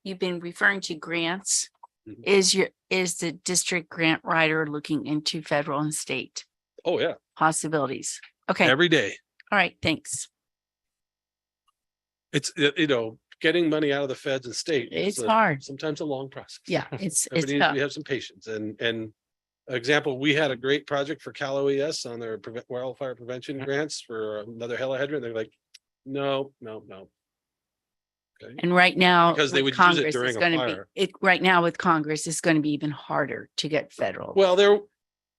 You've been referring to grants. Mhm. Is the district grant writer looking into federal and state Oh, yeah, possibilities? Okay, all every day. right, thanks. It's, you know, getting money out of the feds and state. is It's hard. Sometimes a long process. Yeah, it's Everybody needs tough. to have some patience and example, we had a great project for Cal OES on their wildfire prevention grants for another Hella hydrant. They're like, no. Okay. And right now, Because they with would use it Congress, during it's a going to fire. be, right now with Congress, it's going to be even harder to get federal. Well,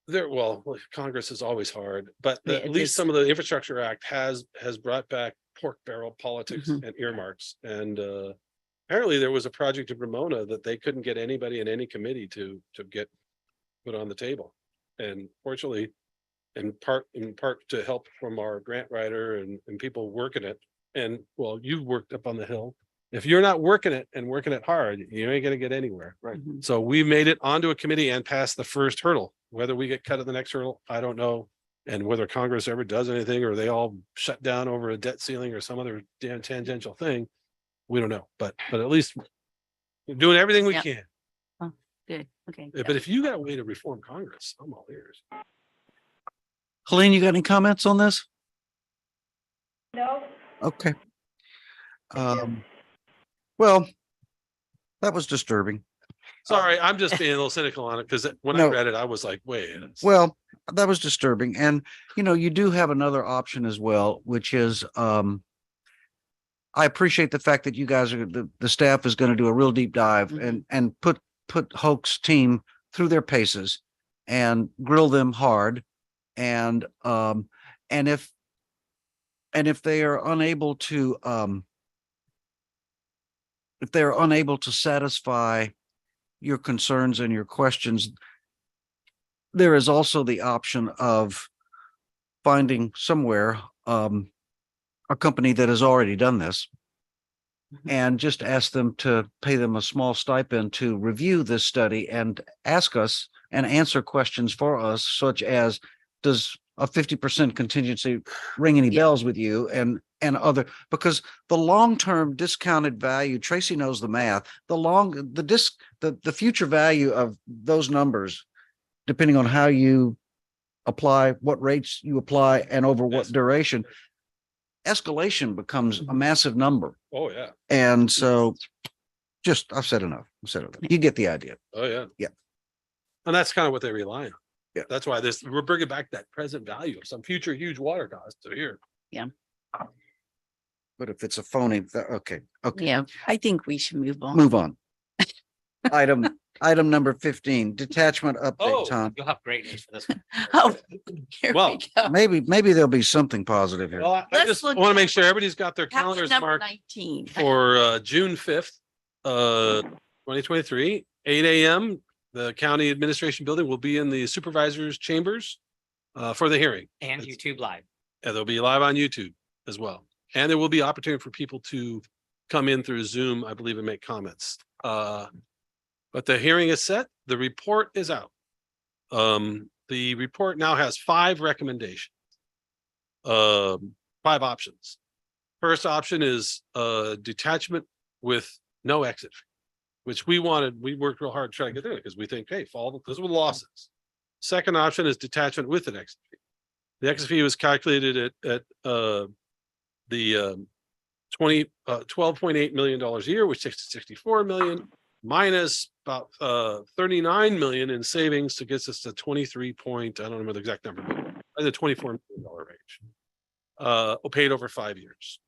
well, Congress is always hard, but Yeah, at it least is. some of the Infrastructure Act has brought back pork barrel politics Mhm. and earmarks. And apparently there was a project in Ramona that they couldn't get anybody in any committee to get put on the table. And fortunately, in part to help from our grant writer and people working it. And well, you've worked up on the Hill. If you're not working it and working it hard, you ain't gonna get anywhere. Right. Mhm. So we made it onto a committee and passed the first hurdle. Whether we get cut at the next hurdle, I don't know. And whether Congress ever does anything or they all shut down over a debt ceiling or some other damn tangential thing, we don't know. But at least we're doing everything we Yep. can. Good, okay. But if you got a way to reform Congress, I'm all ears. Helene, you got any comments on this? No, Okay. Well, that was disturbing. Sorry, I'm just being a little cynical on it because when I No. read it, I was like, wait. it's- Well, that was disturbing. And, you know, you do have another option as well, which is, I appreciate the fact that you guys are, the staff is going to do a real deep dive and put Hoke's team through their paces and grill them hard. And if they are unable to, if they're unable to satisfy your concerns and your questions, there is also the option of finding somewhere a company that has already done this and just ask them to pay them a small stipend to review this study and ask us and answer questions for us, such as, does a 50% contingency ring any bells with you? And other, because the long-term discounted value, Tracy knows the math, the future value of those numbers, depending on how you apply, what rates you apply and over what duration, escalation becomes a massive number. Oh, yeah. And so I've said enough. You get the idea. Oh, yeah. Yeah. And that's kind of what they rely on. Yeah. That's why we're bringing back that present value of some future huge water cost to here. But if it's a phony, okay. Yeah, I think we should move on. Move on. Item number 15, detachment update time. You'll have great news for this one. Oh, here Well, we go. Maybe there'll be something positive here. Well, I Let's just look want to at make sure everybody's got their Calendar calendars number marked 19. for June 5th, 2023, 8 a.m. The county administration building will be in the supervisor's chambers for the hearing. And YouTube Live. And they'll be live on YouTube as well. And there will be opportunity for people to come in through Zoom, I believe, and make comments. But the hearing is set. The report is out. The report now has 5 recommendations, 5 options. First option is detachment with no exit fee, which we worked real hard to try to get there because we think, hey, those were losses. Second option is detachment with an exit fee. The exit fee was calculated at the $12.8 million a year, which takes to 64 million, minus about 39 million in savings to gets us to 23 point, I don't remember the exact number, but the $24 million range. Paid over 5 years.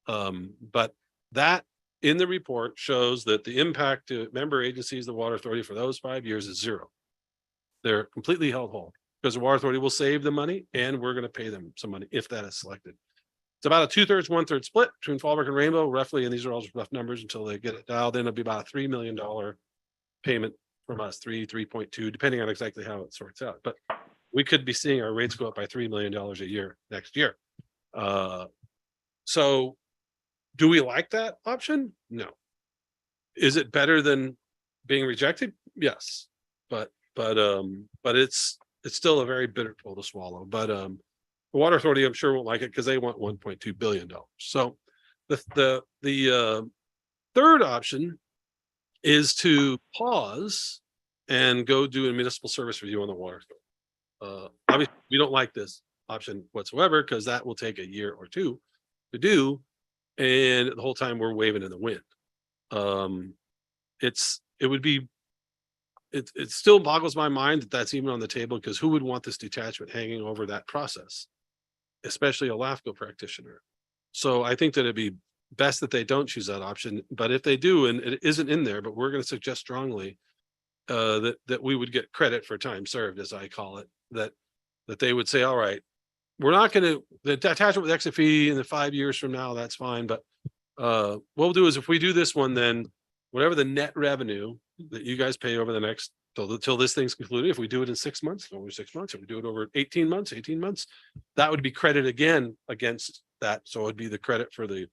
But that in the report shows that the impact to member agencies, the Water Authority, for those 5 years is 0. They're completely held whole because the Water Authority will save the money and we're going to pay them some money if that is selected. It's about a 2/3, 1/3 split between Fallbrook and Rainbow, roughly, and these are all just rough numbers until they get it dialed in. It'll be about a $3 million payment from us, 3.2, depending on exactly how it sorts out. But we could be seeing our rates go up by $3 million a year next year. So do we like that option? No. Is it better than being rejected? Yes. But it's still a very bitter pill to swallow. But the Water Authority, I'm sure, won't like it because they want $1.2 billion. So the third option is to pause and go do a municipal service review on the Water Authority. Obviously, we don't like this option whatsoever because that will take a year or 2 to do, and the whole time we're waving in the wind. It still boggles my mind that that's even on the table, because who would want this detachment hanging over that process, especially a LAFCO practitioner? So I think that it'd be best that they don't choose that option. But if they do, and it isn't in there, but we're going to suggest strongly that we would get credit for time served, as I call it, that they would say, all right, we're not going to, the attachment with exit fee in the 5 years from now, that's fine. But what we'll do is, if we do this one, then whatever the net revenue that you guys pay over the next, till this thing's concluded, if we do it in 6 months, over 6 months, if we do it over 18 months, that would be credit again against that. So it would be the credit for the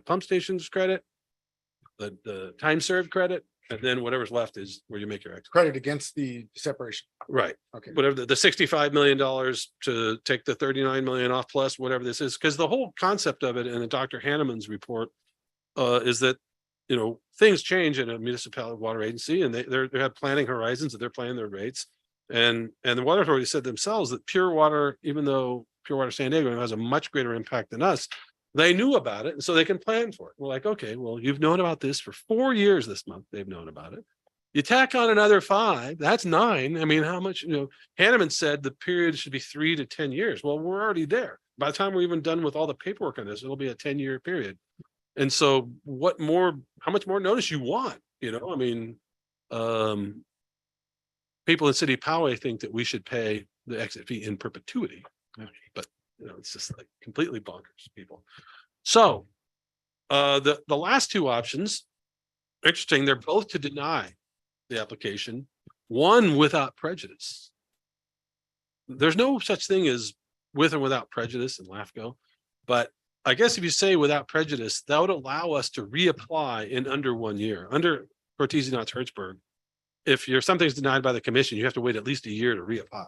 pump stations credit, the time served credit, and then whatever's left is where you make your exit. Credit against the separation. Right. Okay. Whatever the $65 million to take the 39 million off plus whatever this is, because the whole concept of it in Dr. Hanneman's report is that, you know, things change in a municipality water agency, and they have planning horizons that they're planning their rates. And the Water Authority said themselves that Pure Water, even though Pure Water San Diego has a much greater impact than us, they knew about it, and so they can plan for it. We're like, okay, well, you've known about this for 4 years this month. They've known about it. You tack on another 5, that's 9. I mean, how much, you know, Hanneman said the period should be 3 to 10 years. Well, we're already there. By the time we're even done with all the paperwork on this, it'll be a 10-year period. And so how much more notice you want? You know, I mean, people in City of Poway think that we should pay the exit fee in perpetuity, but you know, it's just like completely bonkers, people. So the last 2 options interesting, they're both to deny the application, one without prejudice. There's no such thing as with or without prejudice in LAFCO, but I guess if you say without prejudice, that would allow us to reapply in under 1 year. Under Cortese Knox Hertzberg, if something's denied by the commission, you have to wait at least a year to reapply.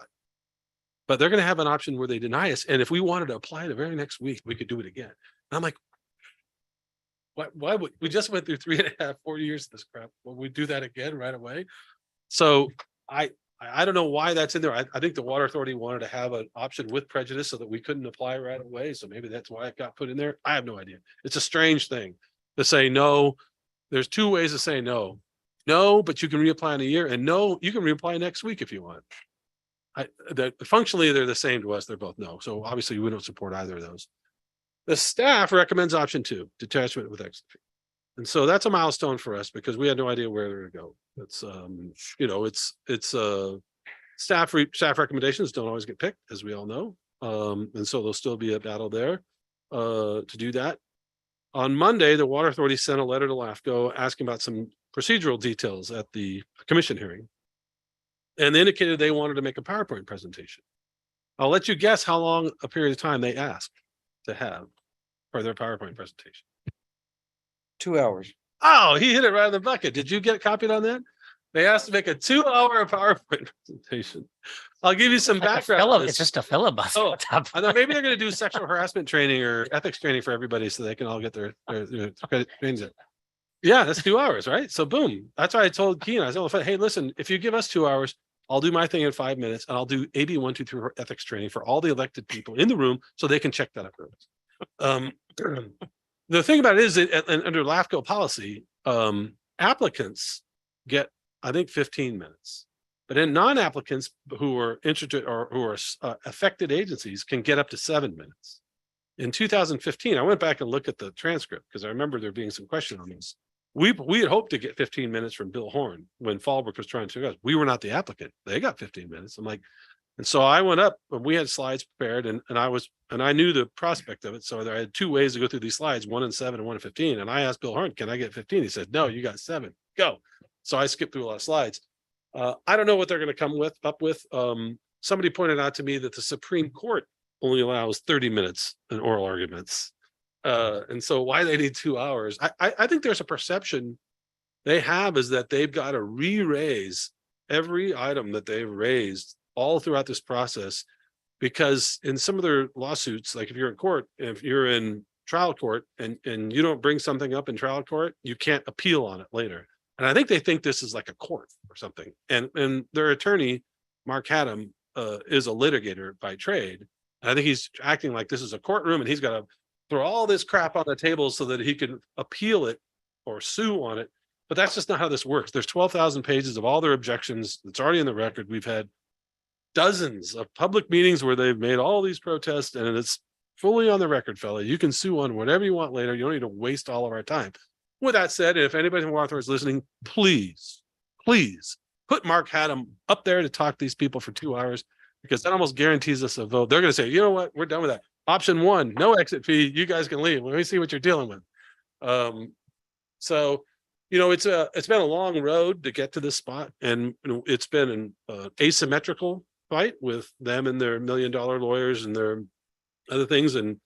But they're going to have an option where they deny us. And if we wanted to apply the very next week, we could do it again. And I'm like, why would we just went through 3.5, 4 years of this crap? Would we do that again right away? So I don't know why that's in there. I think the Water Authority wanted to have an option with prejudice so that we couldn't apply right away. So maybe that's why it got put in there. I have no idea. It's a strange thing to say no. There's two ways to say no. No, but you can reapply in a year, and no, you can reapply next week if you want. Functionally, they're the same to us. They're both no. So obviously we don't support either of those. The staff recommends option 2, detachment with exit fee. And so that's a milestone for us because we had no idea where they're going to go. It's staff recommendations don't always get picked, as we all know. And so there'll still be a battle there to do that. On Monday, the Water Authority sent a letter to LAFCO asking about some procedural details at the commission hearing. And they indicated they wanted to make a PowerPoint presentation. I'll let you guess how long a period of time they asked to have for their PowerPoint presentation. 2 hours. Oh, he hit it right in the bucket. Did you get copied on that? They asked to make a 2-hour PowerPoint presentation. I'll give you some background. on this. It's just a filibuster. Oh, What's up? I know maybe they're going to do sexual harassment training or ethics training for everybody so they can all get their credit trains in. Yeah, that's 2 hours, right? So boom. That's why I told Keen, I said, hey, listen, if you give us 2 hours, I'll do my thing in 5 minutes and I'll do AB 1, 2, 3 ethics training for all the elected people in the room so they can check that out. The thing about it is that under LAFCO policy, applicants get, I think, 15 minutes. But then non-applicants who are interested or who are affected agencies can get up to 7 minutes. In 2015, I went back and looked at the transcript because I remember there being some question on this. We had hoped to get 15 minutes from Bill Horn when Fallbrook was trying to. We were not the applicant. They got 15 minutes. I'm like, and so I went up and we had slides prepared and I knew the prospect of it. So I had 2 ways to go through these slides, 1 in 7 and 1 in 15. And I asked Bill Horn, can I get 15? He said, no, you got 7, go. So I skipped through a lot of slides. I don't know what they're going to come up with. Somebody pointed out to me that the Supreme Court only allows 30 minutes in oral arguments. And so why they need 2 hours, I think there's a perception they have is that they've got to re-raise every item that they've raised all throughout this process, because in some of their lawsuits, like if you're in court, if you're in trial court and you don't bring something up in trial court, you can't appeal on it later. And I think they think this is like a court or something. And their attorney, Mark Haddam, is a litigator by trade. And I think he's acting like this is a courtroom and he's got to throw all this crap on the table so that he can appeal it or sue on it. But that's just not how this works. There's 12,000 pages of all their objections. It's already in the record. We've had dozens of public meetings where they've made all these protests and it's fully on the record, fella. You can sue on whatever you want later. You don't need to waste all of our time. With that said, if anybody from Water is listening, please put Mark Haddam up there to talk to these people for 2 hours, because that almost guarantees us a vote. They're going to say, you know what, we're done with that. Option 1, no exit fee. You guys can leave. Let me see what you're dealing with. So, it's been a long road to get to this spot, and it's been an asymmetrical fight with them and their $1 million lawyers and their other things, and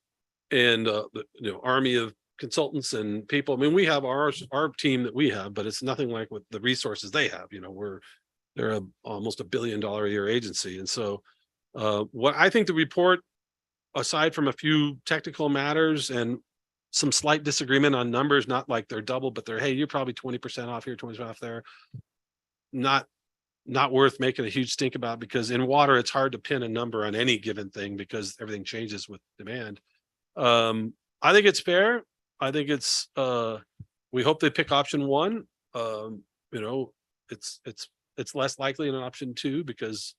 army of consultants and people. I mean, we have our team that we have, but it's nothing like with the resources they have. They're almost $1 billion a year agency, and so what I think the report, aside from a few technical matters and some slight disagreement on numbers, not like they're double, but they're, hey, you're probably 20% off here, 20% off there. Not worth making a huge stink about, because in water, it's hard to pin a number on any given thing because everything changes with demand. I think it's fair. I think it's, we hope they pick option 1. It's less likely in option 2 because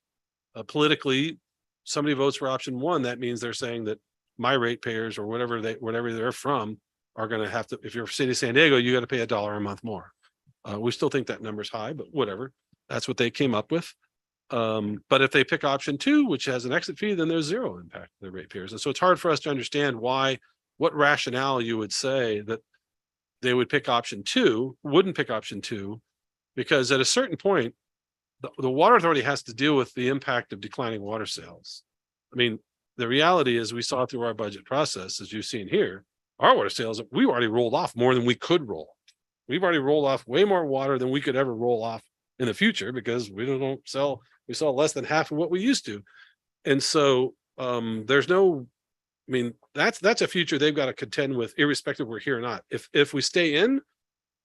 politically, somebody votes for option 1. That means they're saying that my ratepayers or whatever they're from are going to have to, if you're city of San Diego, you got to pay $1 a month more. We still think that number's high, but whatever. That's what they came up with. But if they pick option 2, which has an exit fee, then there's 0 impact to the ratepayers. And so it's hard for us to understand what rationale you would say that they would pick option two, wouldn't pick option two, because at a certain point, the water authority has to deal with the impact of declining water sales. I mean, the reality is we saw through our budget process, as you've seen here, our water sales, we already rolled off more than we could roll. We've already rolled off way more water than we could ever roll off in the future because we sell less than half of what we used to. And so there's no, I mean, that's a future they've got to contend with, irrespective if we're here or not. If we stay in,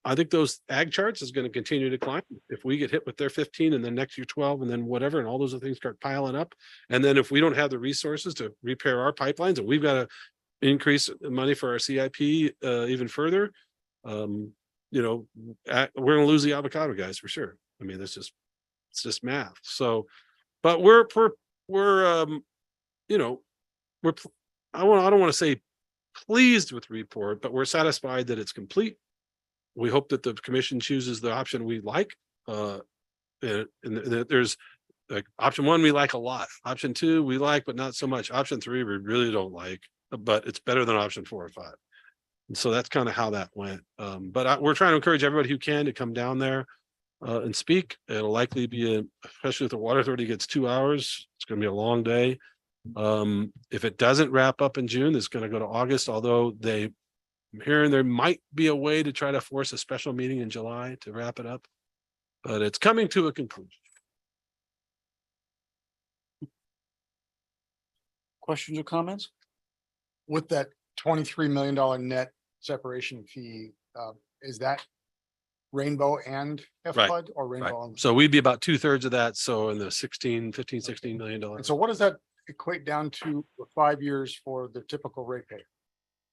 I think those ag charts is going to continue to climb. If we get hit with their 15 and then next year 12 and then whatever, and all those other things start piling up. And then if we don't have the resources to repair our pipelines and we've got to increase the money for our CIP even further, we're going to lose the avocado guys for sure. I mean, it's just math. So, but I don't want to say pleased with the report, but we're satisfied that it's complete. We hope that the commission chooses the option we like. And there's like option one, we like a lot. Option two, we like, but not so much. Option three, we really don't like, but it's better than option 4 or 5. And so that's kind of how that went. But we're trying to encourage everybody who can to come down there and speak. It'll likely be especially if the water authority gets 2 hours, it's going to be a long day. If it doesn't wrap up in June, it's going to go to August, although I'm hearing there might be a way to try to force a special meeting in July to wrap it up, but it's coming to a conclusion. Questions or comments? With that $23 million net separation fee, is that Rainbow and FFLUD or Right. Rainbow? So we'd be about 2/3 of that. So in the $16 million. And so what does that equate down to for 5 years for the typical ratepayer?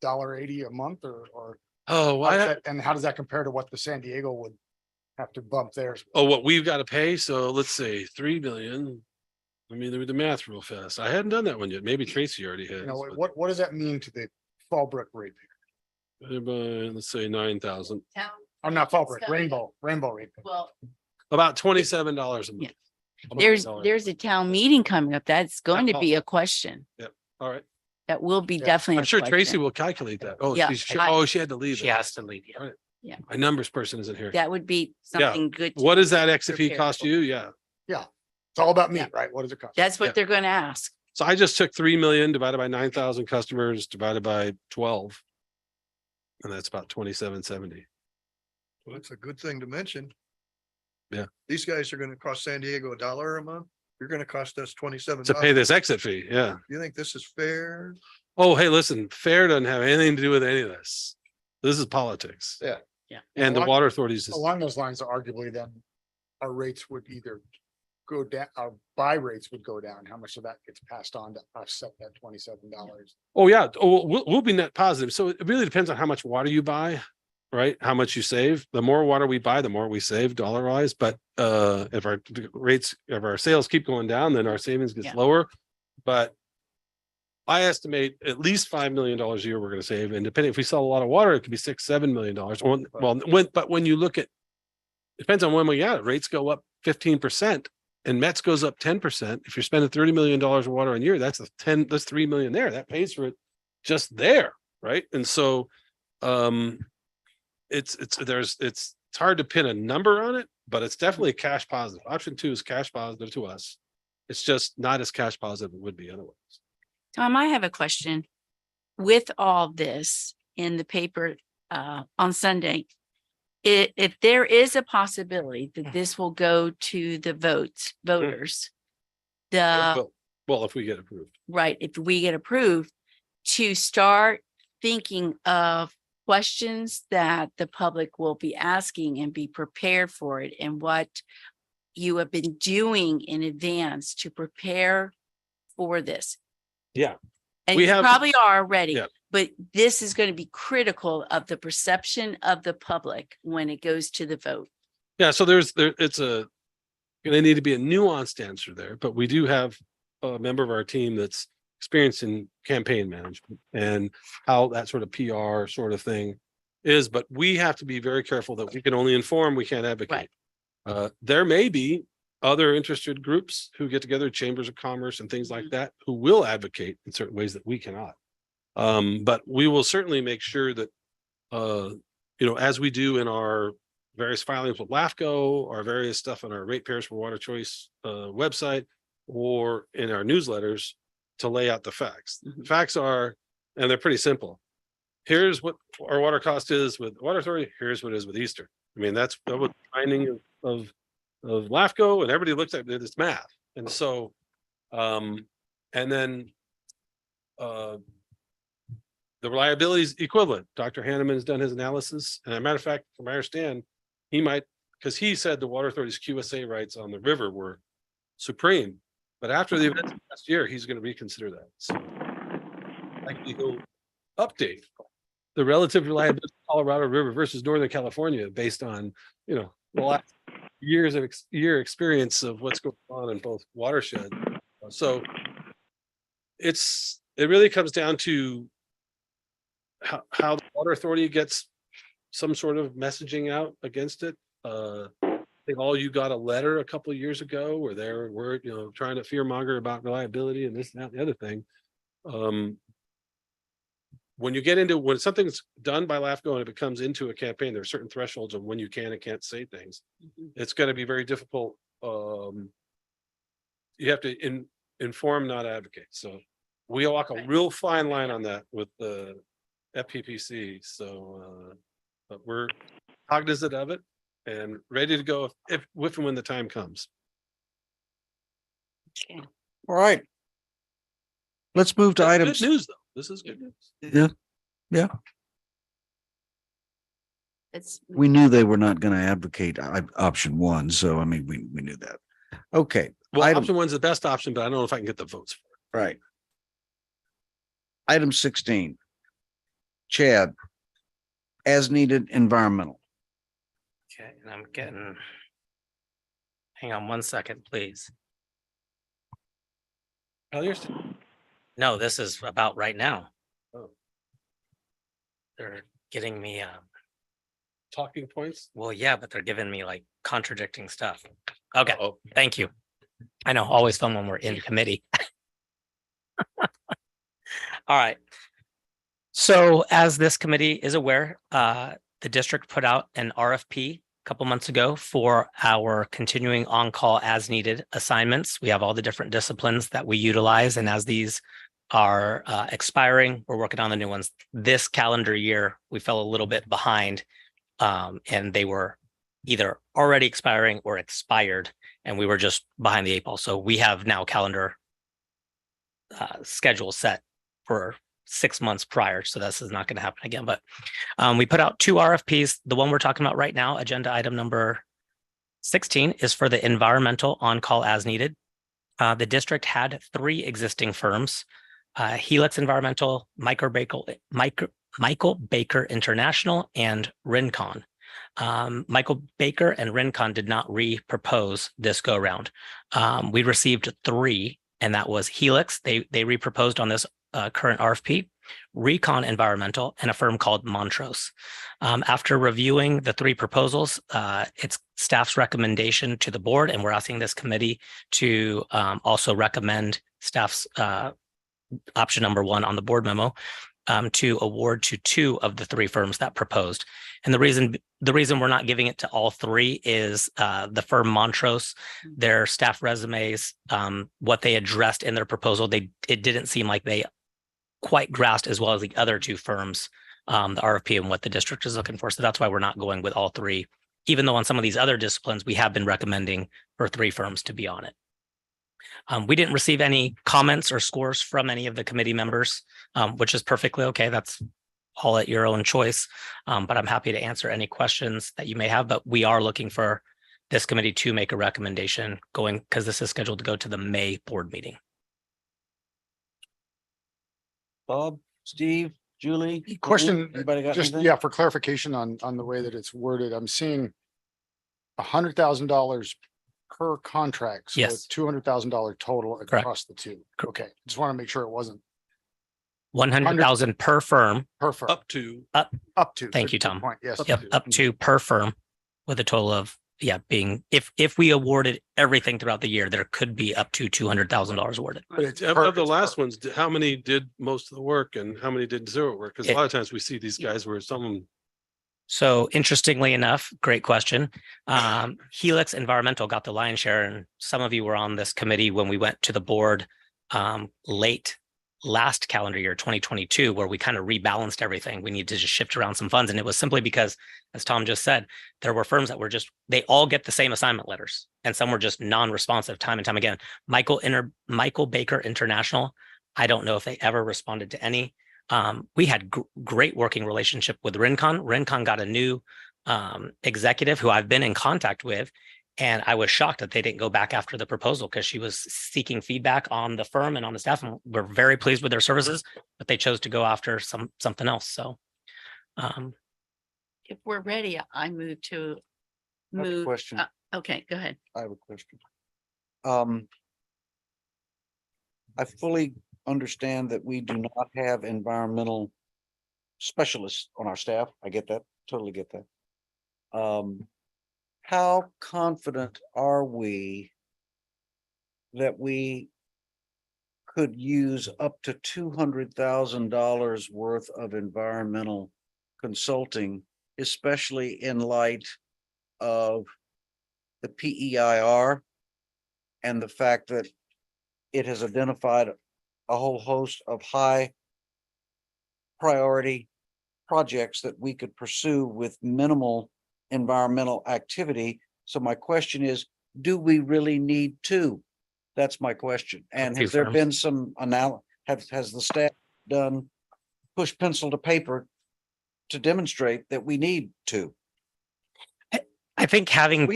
$1.80 a month or Oh, and how does that compare to what the San Diego would have to bump theirs? what we've got to pay. So let's say 3 million. Let me do the math real fast. I hadn't done that one yet. Maybe Tracy already has. What does that mean to the Fallbrook ratepayer? Let's say 9,000, I'm not Fallbrook, Rainbow ratepayer. Well, about $27 a month. Yeah. $27. there's a town meeting coming up. That's going to be a question. All right. That will be Yeah. definitely. I'm a sure Tracy question. will calculate that. Oh, Yeah, she had to leave. She has to leave. All right. Yeah. My numbers person isn't here. That would be something good. to What does that exit fee prepare cost for. you? Yeah. It's all about me, Yeah. right? What does it cost? That's what Yeah. they're going to ask. So I just took 3 million divided by 9,000 customers divided by 12. And that's about 2770. Well, that's a good thing to mention. Yeah. These guys are gonna cost San Diego $1 a month. You're gonna cost us $27. To pay this exit fee. Yeah. You think this is fair? Oh, hey, listen, fair doesn't have anything to do with any of this. This is politics. Yeah. Yeah. And the Along- water authorities. Along those lines, arguably then our rates would either go down, our buy rates would go down. How much of that gets passed on to offset that $27? Oh, yeah. Oh, we'll be net positive. So it really depends on how much water you buy, right? How much you save. The more water we buy, the more we save dollar wise. But if our sales keep going down, then our savings gets Yeah. lower. But I estimate at least $5 million a year we're going to save. And depending if we sell a lot of water, it could be $6-7 million. But when you look at, depends on when we got it. Rates go up 15%. And Mets goes up 10%. If you're spending $30 million of water a year, that's that's 3 million there. That pays for it just there. Right. And so it's hard to pin a number on it, but it's definitely cash positive. Option 2 is cash positive to us. It's just not as cash positive as it would be otherwise. Tom, I have a question. With all this in the paper on Sunday, if there is a possibility that this will go to the voters, Well, if we get approved. right, if we get approved, to start thinking of questions that the public will be asking and be prepared for it, and what you have been doing in advance to prepare for this. Yeah. And We you have- probably are already, Yeah. but this is going to be critical of the perception of the public when it goes to the vote. Yeah. So they need to be a nuanced answer there, but we do have a member of our team that's experienced in campaign management and how that sort of PR sort of thing is, but we have to be very careful that we can only inform, we can't advocate. There may be other interested groups who get together, chambers of commerce and things like that, who will advocate in certain ways that we cannot. But we will certainly make sure that you know, as we do in our various filings with LAFCO, our various stuff on our Ratepayers for Water Choice website, or in our newsletters, to lay out the facts. The facts are, and they're pretty simple. Here's what our water cost is with Water Authority. Here's what it is with Eastern. I mean, that was the finding of LAFCO, and everybody looks at this math. And so, and then the reliability is equivalent. Dr. Hanneman has done his analysis. And as a matter of fact, from what I understand, he might, because he said the Water Authority's QSA rights on the river were supreme. But after the event last year, he's going to reconsider that. So likely he'll update the relative reliability of Colorado River versus Northern California based on, you know, the last years of year experience of what's going on in both watersheds. So it really comes down to how the Water Authority gets some sort of messaging out against it. I think all you got a letter a couple of years ago where they were, you know, trying to fearmonger about reliability and this and that and the other thing. When you get into, when something's done by LAFCO and it becomes into a campaign, there are certain thresholds of when you can and can't say things. It's going to be very difficult. You have to inform, not advocate. So we walk a real fine line on that with the FPPC. So, but we're cognizant of it and ready to go if and when the time comes. Okay. All right. Let's move to That's items. good news, though. This is good news. Yeah, Let's we knew they were not going to advocate option one. So, I mean, we knew that. Okay. Well, Item- option one's the best option, but I don't know if I can get the votes for it. Right. Item 16. Chad, as needed environmental. Okay, and I'm getting. Hang on 1 second, please. Oh, you're still- No, this is about right now. Oh. They're getting me, talking points. well, yeah, but they're giving me like contradicting stuff. Okay, Oh, thank you. I know, always fun when we're in committee. All right. So as this committee is aware, the district put out an RFP a couple months ago for our continuing on-call as needed assignments. We have all the different disciplines that we utilize, and as these are expiring, we're working on the new ones. This calendar year, we fell a little bit behind, and they were either already expiring or expired, and we were just behind the eight ball. So we have now calendar schedule set for 6 months prior. So this is not going to happen again, but we put out 2 RFPs. The one we're talking about right now, agenda item number 16, is for the environmental on-call as needed. The district had 3 existing firms, Helix Environmental, Michael Baker International, and Rincon. Michael Baker and Rincon did not re-propose this go round. We received 3, and that was Helix. They re-proposed on this current RFP, Recon Environmental, and a firm called Montrose. After reviewing the 3 proposals, it's staff's recommendation to the board, and we're asking this committee to also recommend staff's option number 1 on the board memo, to award to 2 of the 3 firms that proposed. And the reason we're not giving it to all 3 is the firm Montrose, their staff resumes, what they addressed in their proposal, it didn't seem like they quite grasped as well as the other 2 firms, the RFP and what the district is looking for. So that's why we're not going with all 3, even though on some of these other disciplines, we have been recommending for 3 firms to be on it. We didn't receive any comments or scores from any of the committee members, which is perfectly okay. That's all at your own choice. But I'm happy to answer any questions that you may have, but we are looking for this committee to make a recommendation going, because this is scheduled to go to the May board meeting. Bob, Steve, Julie? Question, Anybody got just, anything? yeah, for clarification on the way that it's worded, I'm seeing $100,000 per contract. So Yes. $200,000 total Correct. across the 2. Okay, just want to make sure it wasn't 100,000 per firm. per firm, up to. up to. Thank you, Good Tom. point, yes. Up Yep, to. up to per firm, with a total of, being, if we awarded everything throughout the year, there could be up to $200,000 awarded. But it's Of per- the it's last per- ones, how many did most of the work and how many did zero work? Because a lot of times we see these guys where someone So interestingly enough, great question. Helix Environmental got the lion's share, and some of you were on this committee when we went to the board late last calendar year, 2022, where we kind of rebalanced everything. We needed to just shift around some funds. And it was simply because, as Tom just said, there were firms that were just, they all get the same assignment letters, and some were just non-responsive time and time again. Michael Baker International, I don't know if they ever responded to any. We had great working relationship with Rincon. Rincon got a new executive who I've been in contact with, and I was shocked that they didn't go back after the proposal because she was seeking feedback on the firm and on the staff, and we're very pleased with their services, but they chose to go after something else. So If we're ready, I move to I have a move. question. Okay, go ahead. I have a question. I fully understand that we do not have environmental specialists on our staff. I get that, totally get that. How confident are we that we could use up to $200,000 worth of environmental consulting, especially in light of the PEIR and the fact that it has identified a whole host of high priority projects that we could pursue with minimal environmental activity? So my question is, do we really need to? That's my question. And few has there firms. been some has the staff done push pencil to paper to demonstrate that we need to? I think having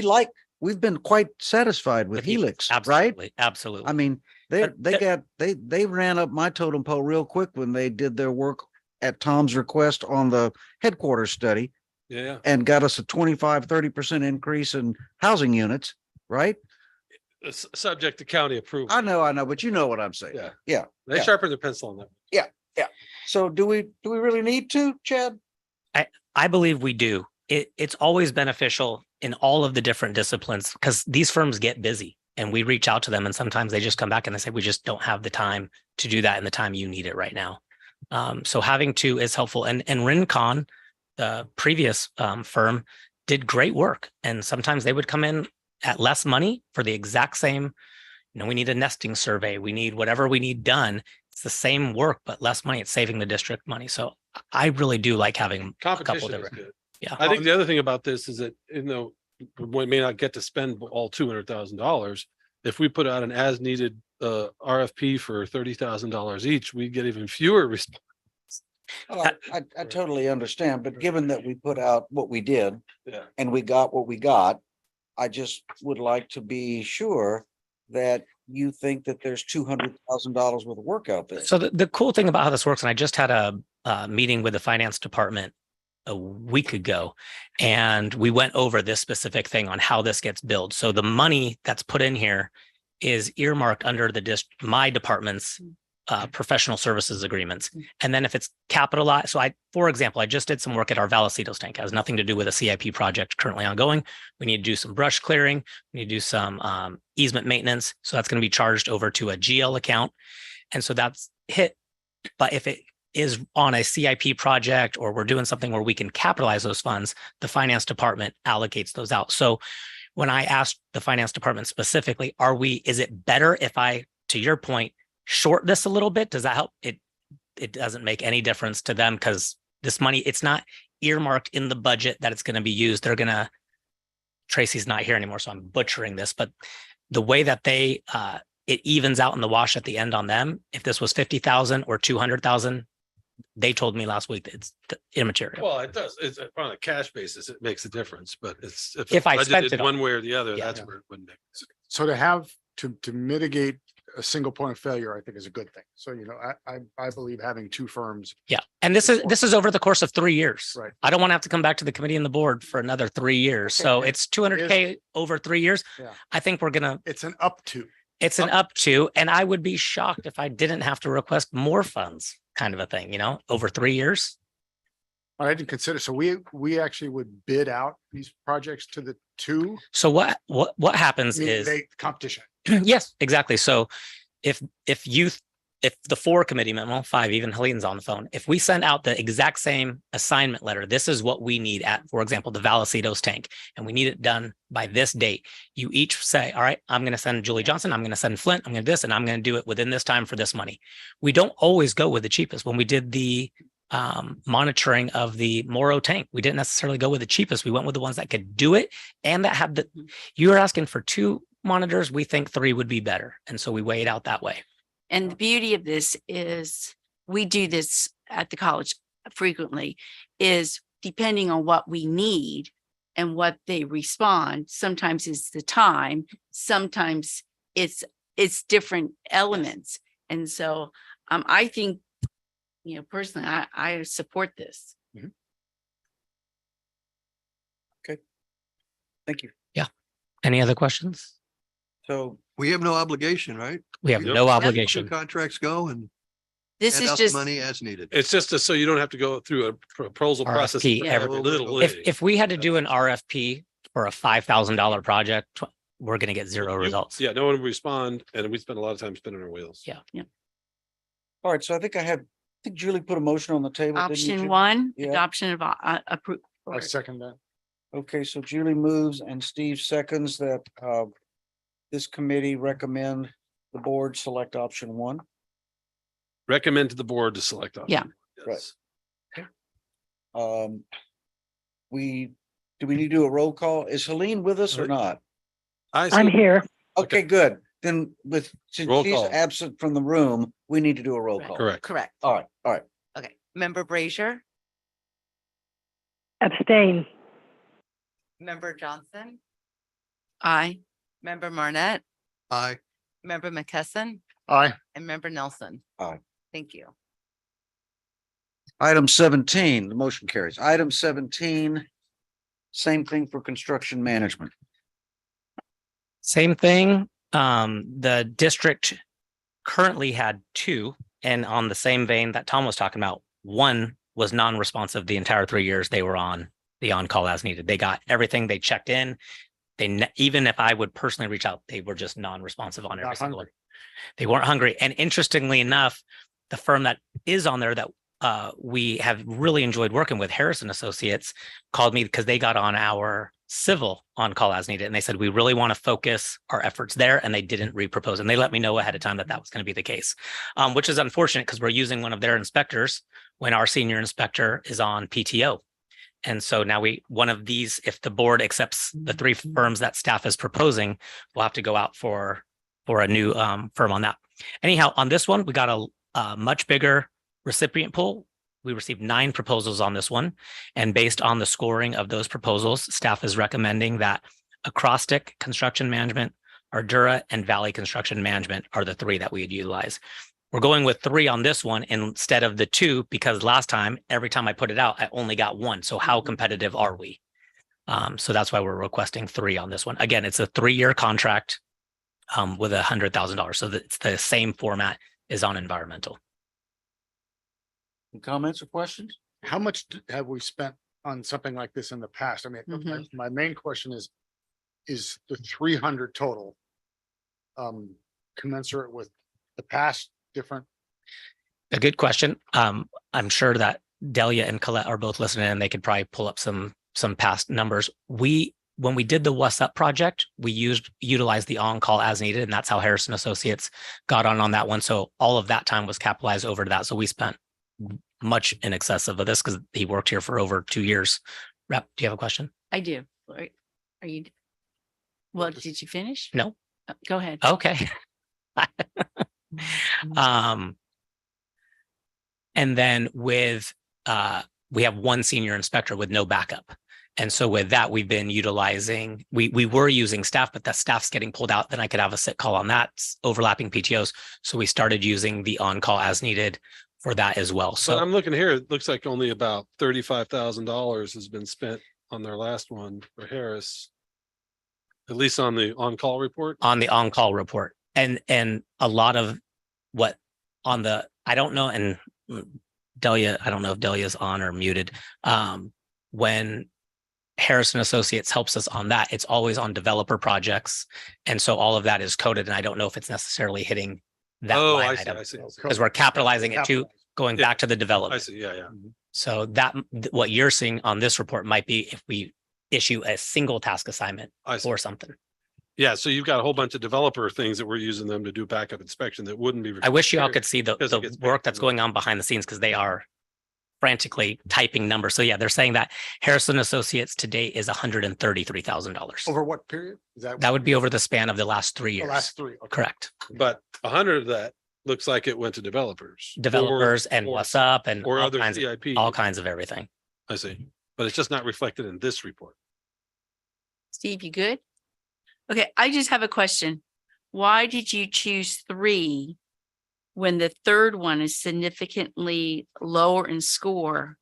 We've been quite satisfied with With Helix, Helix, right? absolutely, absolutely. I mean, they But they ran up my totem pole real quick when they did their work at Tom's request on the headquarters study Yeah, and got us a 25-30% increase in housing units, right? it's subject to county approval. I know, but you know what I'm saying. Yeah. Yeah. They yeah. sharpened their pencil on that. So do we really need to, Chad? I believe we do. It's always beneficial in all of the different disciplines because these firms get busy and we reach out to them and sometimes they just come back and they say, we just don't have the time to do that in the time you need it right now. So having to is helpful. And Rincon, the previous firm, did great work. And sometimes they would come in at less money for the exact same, we need a nesting survey. We need whatever we need done. It's the same work, but less money. It's saving the district money. So I really do like having a couple Competition is different. good. Yeah. I think the other thing about this is that, we may not get to spend all $200,000. If we put out an as needed RFP for $30,000 each, we get even fewer responses. I totally understand, but given that we put out what we did Yeah. and we got what we got, I just would like to be sure that you think that there's $200,000 worth of work out there. So the cool thing about how this works, and I just had a meeting with the finance department a week ago, and we went over this specific thing on how this gets billed. So the money that's put in here is earmarked under my department's professional services agreements. And then if it's capitalized, so for example, I just did some work at our Vallecito's tank. It has nothing to do with a CIP project currently ongoing. We need to do some brush clearing. We need to do some easement maintenance. So that's going to be charged over to a GL account. And so that's hit. But if it is on a CIP project or we're doing something where we can capitalize those funds, the finance department allocates those out. So when I asked the finance department specifically, is it better if I, to your point, short this a little bit? Does that help? It doesn't make any difference to them because this money, it's not earmarked in the budget that it's going to be used. Tracy's not here anymore, so I'm butchering this, but the way that it evens out in the wash at the end on them, if this was 50,000 or 200,000, they told me last week that it's immaterial. Well, it does. It's on a cash basis. It makes a difference, but it's If I spent budgeted it on- one way or the other, Yeah. that's where it wouldn't make. So to mitigate a single point of failure, I think is a good thing. So, I believe having two firms. Yeah. And this is over the course of 3 years. Right. I don't want to have to come back to the committee and the board for another 3 years. So Okay. it's 200K over 3 years. Yeah. I think It's an up to. it's an up to, and I would be shocked if I didn't have to request more funds kind of a thing, over 3 years. I didn't consider, so we actually would bid out these projects to the two. So what happens Meaning is they competition. yes, exactly. So if you if the 4 committee member, 5, even Helene's on the phone, if we send out the exact same assignment letter, this is what we need at, for example, the Valicitos tank, and we need it done by this date. You each say, all right, I'm going to send Julie Johnson, I'm going to send Flint, I'm going to this, and I'm going to do it within this time for this money. We don't always go with the cheapest. When we did the monitoring of the Morrow tank, we didn't necessarily go with the cheapest. We went with the ones that could do it and that had the, you're asking for 2 monitors. We think 3 would be better. And so we weigh it out that way. And the beauty of this is we do this at the college frequently, is depending on what we need and what they respond. Sometimes it's the time, sometimes it's different elements. And so I think, personally, I support this. Thank you. Any other questions? So We have no obligation, right? We have Yep. no The obligation. contracts go and This hand is out the just, money as needed. It's just so you don't have to go through a proposal process. RFP for every little If league. if we had to do an RFP for a $5,000 project, we're going to get 0 You- results. Yeah, no one would respond, and we spend a lot of time spinning our wheels. Yeah. all right, so I think Julie put a motion on the table. didn't you, option Julie? 1, Yeah. adoption of approve. I second that. Okay, so Julie moves and Steve seconds that this committee recommend the board select option 1. Recommend to the board to select. option Yeah. one. Yes. Do we need to do a roll call? Is Helene with us or not? I I'm see. here. Okay, good. Then since Roll she's call. absent from the room, we need to do a roll call. Correct. Correct. All right. Okay. Member Brazier, Abstain. Member Johnson, Aye. Member Marnett, Aye. Member McKesson, Aye. and Member Nelson. Aye. Thank you. Item 17, the motion carries. Item 17, same thing for construction management. Same thing. The district currently had 2, and on the same vein that Tom was talking about, 1 was non-responsive the entire 3 years they were on the on-call as needed. They got everything, they checked in. Even if I would personally reach out, they were just non-responsive on every Not single one. hungry. They weren't hungry. And interestingly enough, the firm that is on there that we have really enjoyed working with, Harrison Associates, called me because they got on our civil on-call as needed. And they said, we really want to focus our efforts there. And they didn't repropose. And they let me know ahead of time that that was going to be the case, which is unfortunate because we're using one of their inspectors when our senior inspector is on PTO. And so now one of these, if the board accepts the 3 firms that staff is proposing, we'll have to go out for a new firm on that. Anyhow, on this one, we got a much bigger recipient pool. We received 9 proposals on this one. And based on the scoring of those proposals, staff is recommending that Acrostic Construction Management, Ardura, and Valley Construction Management are the 3 that we would utilize. We're going with 3 on this one instead of the 2, because last time, every time I put it out, I only got 1. So how competitive are we? So that's why we're requesting 3 on this one. Again, it's a 3-year contract with $100,000. So it's the same format as on environmental. Any comments or questions? How much have we spent on something like this in the past? I mean, my main question is the 300 total commensurate with the past different? A good question. I'm sure that Delia and Colette are both listening and they could probably pull up some past numbers. When we did the What's Up project, we utilized the on-call as needed, and that's how Harrison Associates got on that one. So all of that time was capitalized over to that. So we spent much in excess of this because he worked here for over 2 years. Rep, do you have a question? I do. Are you? Well, did you finish? No. Go ahead. Okay. And then with we have 1 senior inspector with no backup. And so with that, we've been utilizing, we were using staff, but that staff's getting pulled out. Then I could have a sit call on that, overlapping PTOs. So we started using the on-call as needed for that as well. So So I'm looking here, it looks like only about $35,000 has been spent on their last one for Harris. At least on the on-call report. on the on-call report and a lot of what on the, I don't know, and Delia, I don't know if Delia's on or muted. When Harrison Associates helps us on that, it's always on developer projects. And so all of that is coded, and I don't know if it's necessarily hitting that Oh, line I see, item. I see. Because we're capitalizing it too, going Yeah. back to the I development. see, yeah, yeah. So that, what you're seeing on this report might be if we issue a single task assignment I see. or something. Yeah, so you've got a whole bunch of developer things that we're using them to do backup inspection that wouldn't be. I wish you all required. could see the, because it gets the paid work for that's the- going on behind the scenes because they are frantically typing numbers. So yeah, they're saying that Harrison Associates to date is $133,000. Over what period? Is That would be over the span of the last 3 the years. last three? Okay. Correct. But 100 of that looks like it went to developers. Developers and or- what's up and Or all other kinds of, CIP. all kinds of everything. I see, but it's just not reflected in this report. Steve, you good? Okay, I just have a question. Why did you choose 3 when the third one is significantly lower in score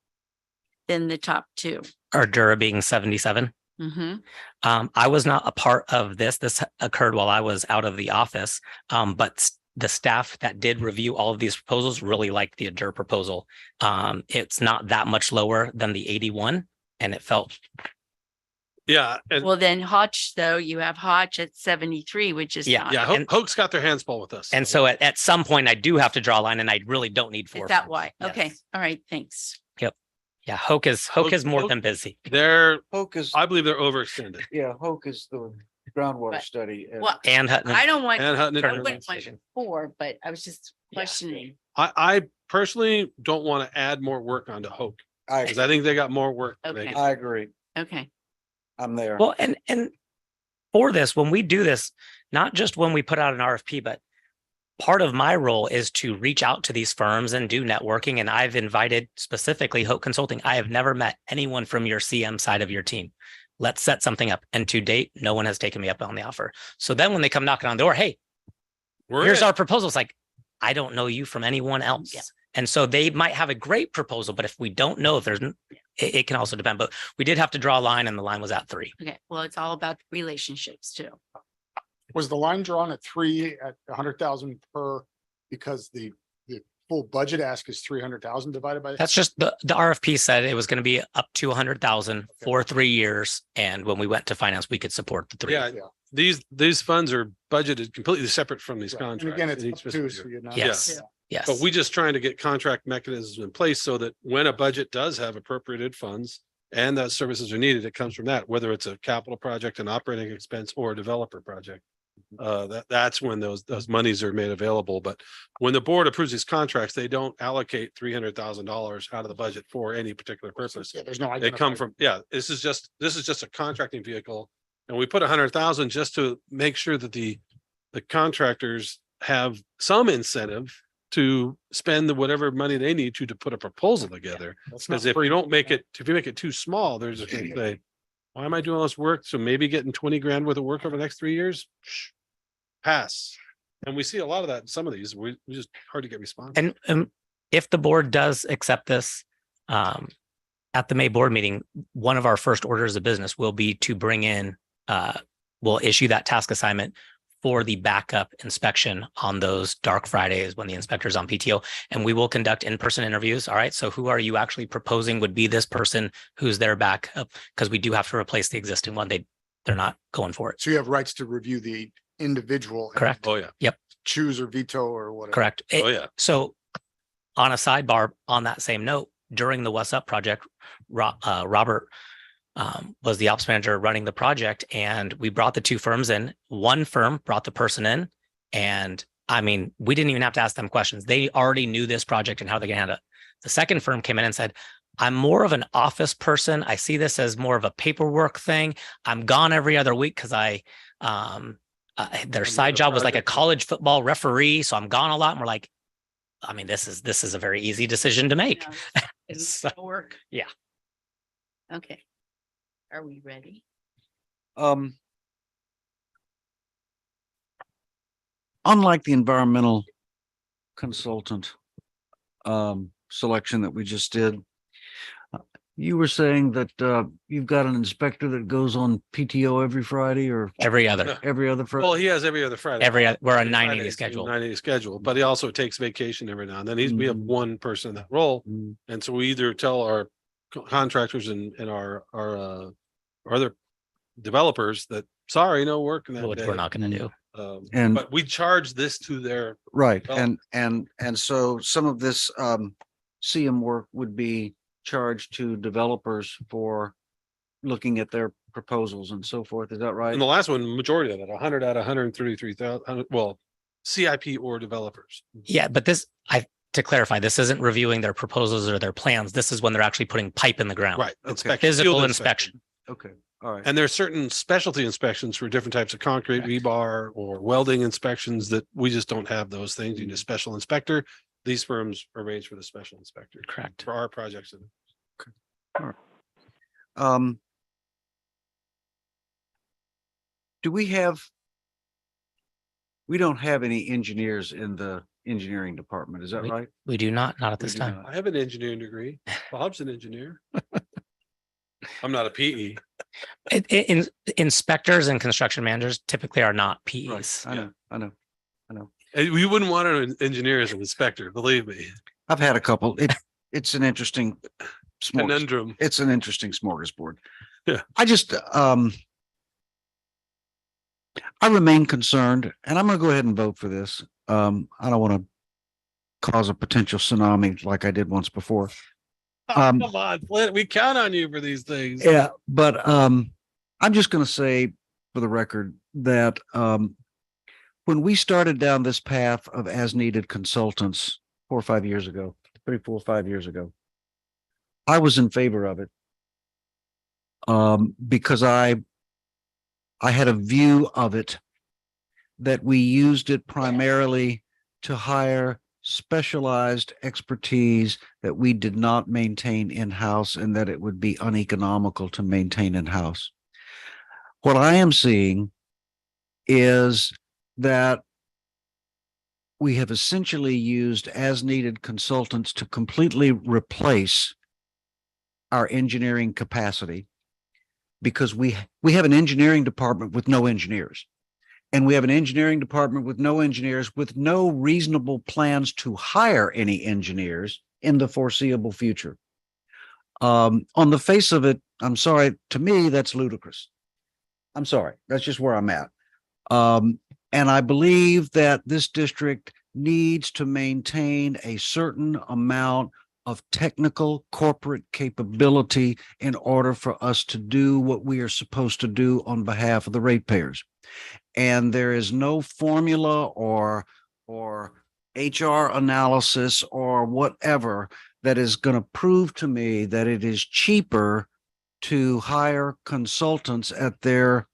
than the top 2? Or Dura being 77. Mm-hmm. I was not a part of this. This occurred while I was out of the office. But the staff that did review all of these proposals really liked the Adur proposal. It's not that much lower than the 81, and it felt Yeah, and Well, then Hotch, though, you have Hotch at 73, which is Yeah, not- yeah, and- Hoke's got their hands full with us. and so at some point I do have to draw a line, and I really don't need 4. Is that firms. why? Okay, Yes. all right, thanks. Yeah, Hoke is more Hoke- than busy. They're, Hoke is, I believe they're overextended. yeah, Hoke is the groundwater But- study. and- Well, And Hutton. I don't want, And Hutton. I Turner. wouldn't want 4, but I was just Yeah. questioning. I personally don't want to add more work onto Hoke, because I think they got more work. to make Okay. it. I agree. Okay, I'm there. Well, and for this, when we do this, not just when we put out an RFP, but part of my role is to reach out to these firms and do networking. And I've invited specifically Hoke Consulting. I have never met anyone from your CM side of your team. Let's set something up. And to date, no one has taken me up on the offer. So then when they come knocking on the door, hey, here's our proposal. It's like, I don't know you from anyone else. Yeah. And so they might have a great proposal, but if we don't know if there's, it can also depend. But we did have to draw a line, and the line was at 3. okay. Well, it's all about relationships too. Was the line drawn at 3 at 100,000 per, because the full budget ask is 300,000 divided by? That's just the RFP said it was going to be up to 100,000 for 3 years. And when we went to finance, we could support the 3. Yeah, these funds are budgeted completely separate from these Right. And contracts. again, it's in up each fiscal to, so year. you're not. Yes. Yeah. Yes. But we just trying to get contract mechanisms in place so that when a budget does have appropriated funds and that services are needed, it comes from that, whether it's a capital project, an operating expense, or a developer project. That's when those monies are made available. But when the board approves these contracts, they don't allocate $300,000 out of the budget for any particular purpose. Yeah, there's no. They come from, yeah, this is just a contracting vehicle. And we put 100,000 just to make sure that the contractors have some incentive to spend whatever money they need to put a proposal together. That's not Because if free. you don't make it, if you make it too small, there's a say, why am I doing all this work? So maybe getting 20 grand worth of work over the next 3 years? Shh, pass. And we see a lot of that in some of these. We just hard to get response. And if the board does accept this, at the May board meeting, one of our first orders of business will be to bring in, we'll issue that task assignment for the backup inspection on those dark Fridays when the inspector's on PTO, and we will conduct in-person interviews. All right. So who are you actually proposing would be this person who's their backup? Because we do have to replace the existing one. They're not going for it. So you have rights to review the individual. and Correct. Oh, yeah. Choose or veto or whatever. Correct. Oh, yeah. So on a sidebar, on that same note, during the What's Up project, Robert was the ops manager running the project, and we brought the 2 firms in. One firm brought the person in, and I mean, we didn't even have to ask them questions. They already knew this project and how they're going to handle it. The second firm came in and said, I'm more of an office person. I see this as more of a paperwork thing. I'm gone every other week because their side job was like a college football referee. So I'm gone a lot. And we're like, I mean, this is a very easy decision to make. It's So- work. yeah. Okay. Are we ready? Unlike the environmental consultant selection that we just did, you were saying that you've got an inspector that goes on PTO every Friday or Every other, every other Well, Friday? he has every other Friday. we're a Every 980 Friday, schedule. 980 schedule, but he also takes vacation every now and then. We have Mhm. one person in that role. Mm. And so we either tell our contractors and our other developers that, sorry, no work in that Which day. we're not going to do. And- But we charge this to their, Right, Well- and so some of this CM work would be charged to developers for looking at their proposals and so forth. Is that right? and the last one, majority of it, 100 out of 133,000, well, CIP or developers. Yeah, but to clarify, this isn't reviewing their proposals or their plans. This is when they're actually putting pipe in the ground. Right. Okay. inspection, Physical field inspection. Okay, all right. And there are certain specialty inspections for different types of concrete, rebar, or welding inspections that we just don't have those things. You need a special inspector. These firms arrange for the special inspector Correct. for our projects. Um. Do we have? We don't have any engineers in the engineering department, is that We- right? We do not at We this do time. not. I have an engineering degree. Bob's an engineer. I'm not a PE. Inspectors and construction managers typically are not Right, PEs. I know, I know. And we wouldn't want an engineer as an inspector, believe me. I've had a couple. It's an interesting Conundrum. it's an interesting smorgasbord. Yeah. I just, I remain concerned, and I'm gonna go ahead and vote for this. I don't want to cause a potential tsunami like I did once before. Come on, Flint, we count on you for these things. Yeah, but I'm just gonna say for the record that when we started down this path of as needed consultants 4 or 5 years ago, 3, 4, 5 years ago, I was in favor of it. Because I had a view of it that we used it primarily to hire specialized expertise that we did not maintain in-house and that it would be uneconomical to maintain in-house. What I am seeing is that we have essentially used as needed consultants to completely replace our engineering capacity because we have an engineering department with no engineers. And we have an engineering department with no engineers, with no reasonable plans to hire any engineers in the foreseeable future. On the face of it, I'm sorry, to me, that's ludicrous. I'm sorry, that's just where I'm at. And I believe that this district needs to maintain a certain amount of technical corporate capability in order for us to do what we are supposed to do on behalf of the ratepayers. And there is no formula or HR analysis or whatever that is going to prove to me that it is cheaper to hire consultants at their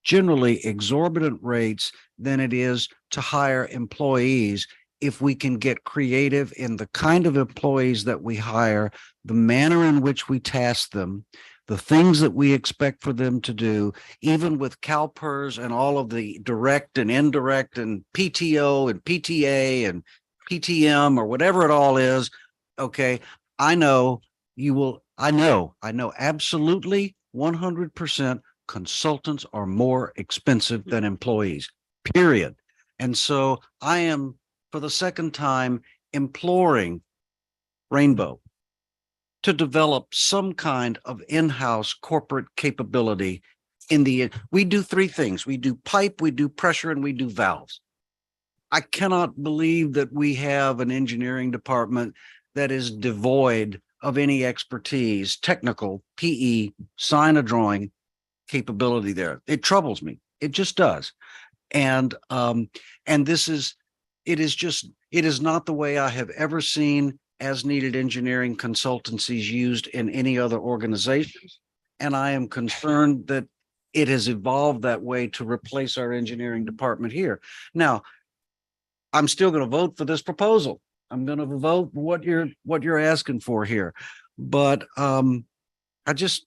generally exorbitant rates than it is to hire employees if we can get creative in the kind of employees that we hire, the manner in which we task them, the things that we expect for them to do, even with CalPERS and all of the direct and indirect and PTO and PTA and PTM or whatever it all is. Okay. I know absolutely 100% consultants are more expensive than employees, period. And so I am, for the second time, imploring Rainbow to develop some kind of in-house corporate capability we do 3 things. We do pipe, we do pressure, and we do valves. I cannot believe that we have an engineering department that is devoid of any expertise, technical, PE, sign a drawing capability there. It troubles me. It just does. And it is not the way I have ever seen as needed engineering consultancies used in any other organizations. And I am concerned that it has evolved that way to replace our engineering department here. Now, I'm still going to vote for this proposal. I'm going to vote what you're asking for here. But I just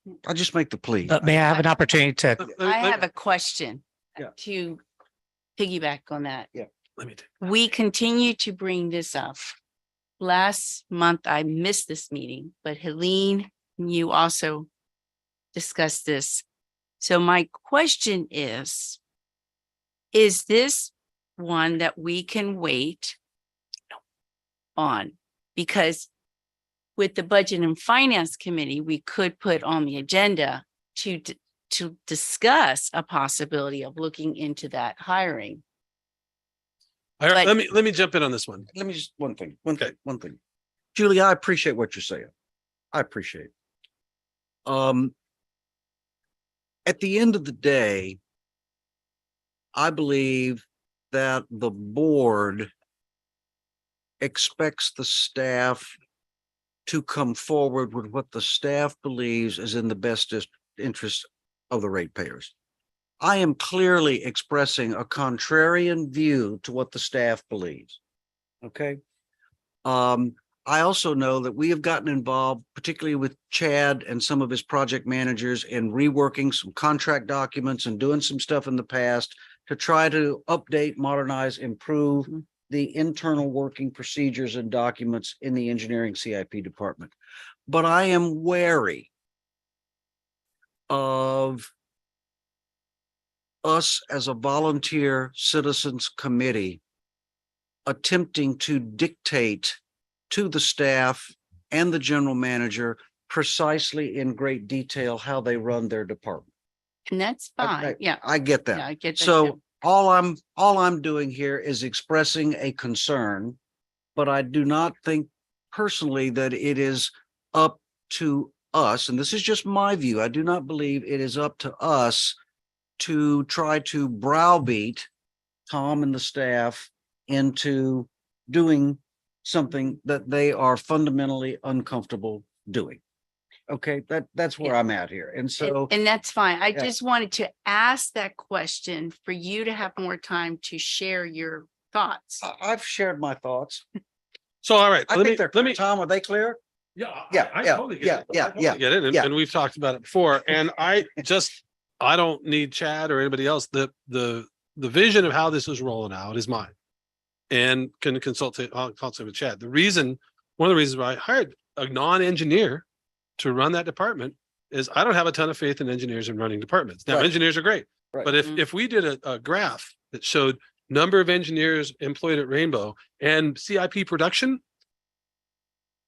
make the plea. May I have an opportunity to, I have a question Yeah. to piggyback on that. Let me take. We continue to bring this up. Last month, I missed this meeting, but Helene, you also discussed this. So my question is this one that we can wait on? Because with the Budget and Finance Committee, we could put on the agenda to to discuss a possibility of looking into that hiring. All right, But- let me jump in on this one. Let me just, one thing, Okay. one thing. Julie, I appreciate what you're saying. I appreciate it. At the end of the day, I believe that the board expects the staff to come forward with what the staff believes is in the best interest of the ratepayers. I am clearly expressing a contrarian view to what the staff believes. Okay. I also know that we have gotten involved, particularly with Chad and some of his project managers, in reworking some contract documents and doing some stuff in the past to try to update, modernize, improve the internal working procedures and documents in the engineering CIP department. But I am wary of us as a volunteer citizens committee attempting to dictate to the staff and the general manager precisely in great detail how they run their department. And that's fine. Yeah. I get Yeah, that. I get that. So too. all I'm doing here is expressing a concern, but I do not think personally that it is up to us, and this is just my view. I do not believe it is up to us to try to browbeat Tom and the staff into doing something that they are fundamentally uncomfortable doing. Okay, that's where Yeah. I'm at here. And so And that's fine. I Yeah. just wanted to ask that question for you to have more time to share your thoughts. I've shared my thoughts. So, all right, I let think me, they're, let me, Tom, are they clear? yeah. Yeah, I yeah, totally get yeah, it. yeah, I totally yeah, Get it. yeah. And we've talked about it before. And I don't need Chad or anybody else. The vision of how this is rolling out is mine. And can I'll consult with Chad. One of the reasons why I hired a non-engineer to run that department is I don't have a ton of faith in engineers in running departments. Now, Right. engineers are great. Right. But Mhm. if we did a graph that showed number of engineers employed at Rainbow and CIP production,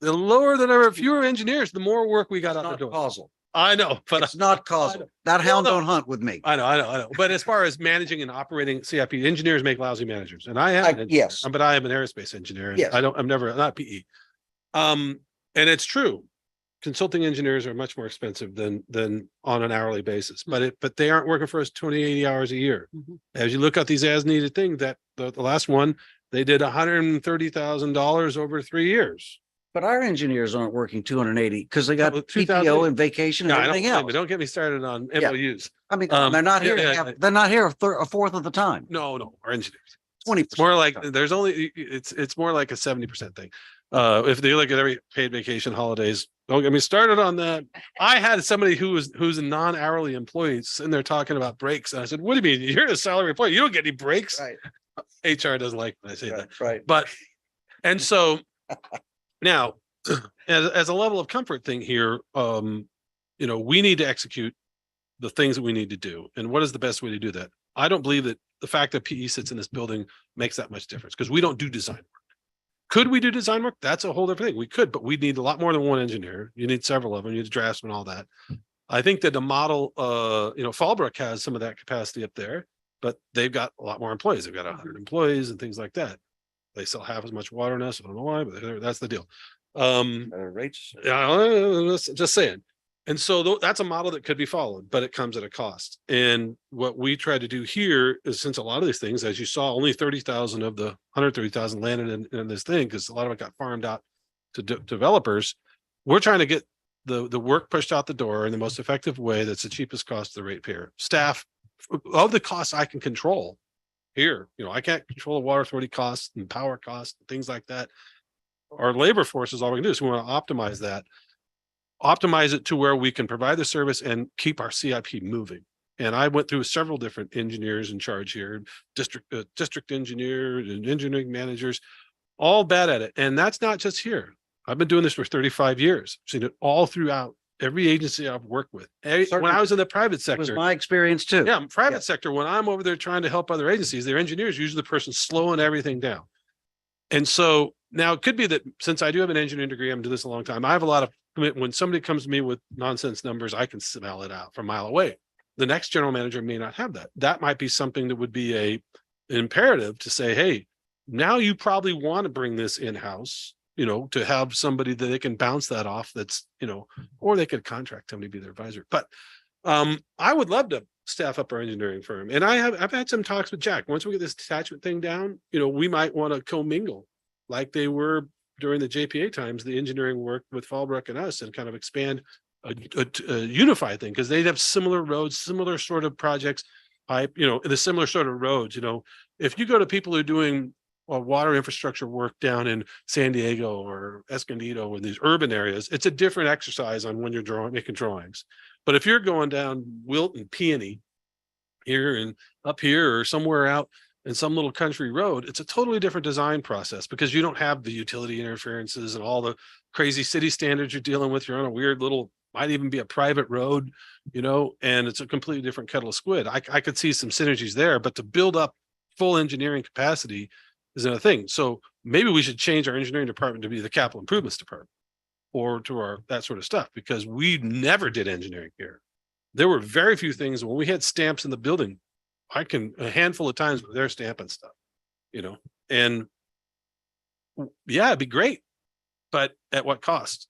the lower the number, fewer engineers, the more work we got It's out the not door. causal. I know, but It's not know. causal. That Well, hound no. don't hunt with me. I know. But as far as managing and operating CIP, engineers make lousy managers, and I am. an engineer, Yes. But I am an aerospace engineer. And Yes. I'm not PE. And it's true. Consulting engineers are much more expensive than on an hourly basis, but they aren't working for us 20, 80 hours a year. Mhm. As you look at these as needed things, that the last one, they did $130,000 over 3 years. But our engineers aren't working 280 because they got Well, PTO 2000 and vacation and Yeah, I everything don't, else. don't get me started on Yeah. MOUs. I mean, Um, they're not here. yeah, yeah. They're not here a fourth of the time. No, our engineers. 20%. It's more like there's only it's more like a 70% thing. If they look at every paid vacation holidays, don't get me started on that. I had somebody who's a non-hourly employee sitting there talking about breaks. And I said, what do you mean? You're a salary employee. You don't get any breaks. Right. HR doesn't like when I say that. Right. Right. But and so now as a level of comfort thing here, we need to execute the things that we need to do. And what is the best way to do that? I don't believe that the fact that PE sits in this building makes that much difference because we don't do design work. Could we do design work? That's a whole different thing. We could, but we'd need a lot more than one engineer. You need several of them. You need a draftsman, all that. I think that the model, Fallbrook has some of that capacity up there, but they've got a lot more employees. They've got 100 employees and things like that. They still have as much water in us. I don't know why, but that's the deal. Better rates. Yeah, just saying. And so that's a model that could be followed, but it comes at a cost. And what we try to do here is, since a lot of these things, as you saw, only 30,000 of the 130,000 landed in this thing, because a lot of it got farmed out to developers. We're trying to get the work pushed out the door in the most effective way that's the cheapest cost to the ratepayer. Staff, of the costs I can control here, I can't control the water authority costs and power costs and things like that. Our labor force is all we can do. So we want to optimize that. Optimize it to where we can provide the service and keep our CIP moving. And I went through several different engineers in charge here, district engineer and engineering managers, all bad at it. And that's not just here. I've been doing this for 35 years. I've seen it all throughout every agency I've worked with. When I was in the private It was sector, my experience too. yeah, private Yeah. sector, when I'm over there trying to help other agencies, their engineers, usually the person slowing everything down. And so now it could be that since I do have an engineering degree, I'm doing this a long time. I have a lot of commitment. When somebody comes to me with nonsense numbers, I can smell it out from a mile away. the next general manager may not have that. That might be something that would be an imperative to say, hey, now you probably want to bring this in-house, you know, to have somebody that they can bounce that off. That's, you know, or they could contract somebody to be their advisor. But I would love to staff up our engineering firm. And I've had some talks with Jack. Once we get this detachment thing down, you know, we might want to commingle like they were during the JPA times, the engineering work with Fallbrook and us, and kind of expand a unified thing, because they'd have similar roads, similar sort of projects, you know, the similar sort of roads. You know, if you go to people who are doing water infrastructure work down in San Diego or Escondido or these urban areas, it's a different exercise on when you're making drawings. But if you're going down Wilton, Peony here and up here or somewhere out in some little country road, it's a totally different design process, because you don't have the utility interferences and all the crazy city standards you're dealing with. You're on a weird little, might even be a private road, you know, and it's a completely different kettle of squid. I could see some synergies there, but to build up full engineering capacity is another thing. So maybe we should change our engineering department to be the capital improvements department, or to our, that sort of stuff, because we never did engineering here. There were very few things when we had stamps in the building. A handful of times they're stamping stuff, you know, and yeah, it'd be great, but at what cost?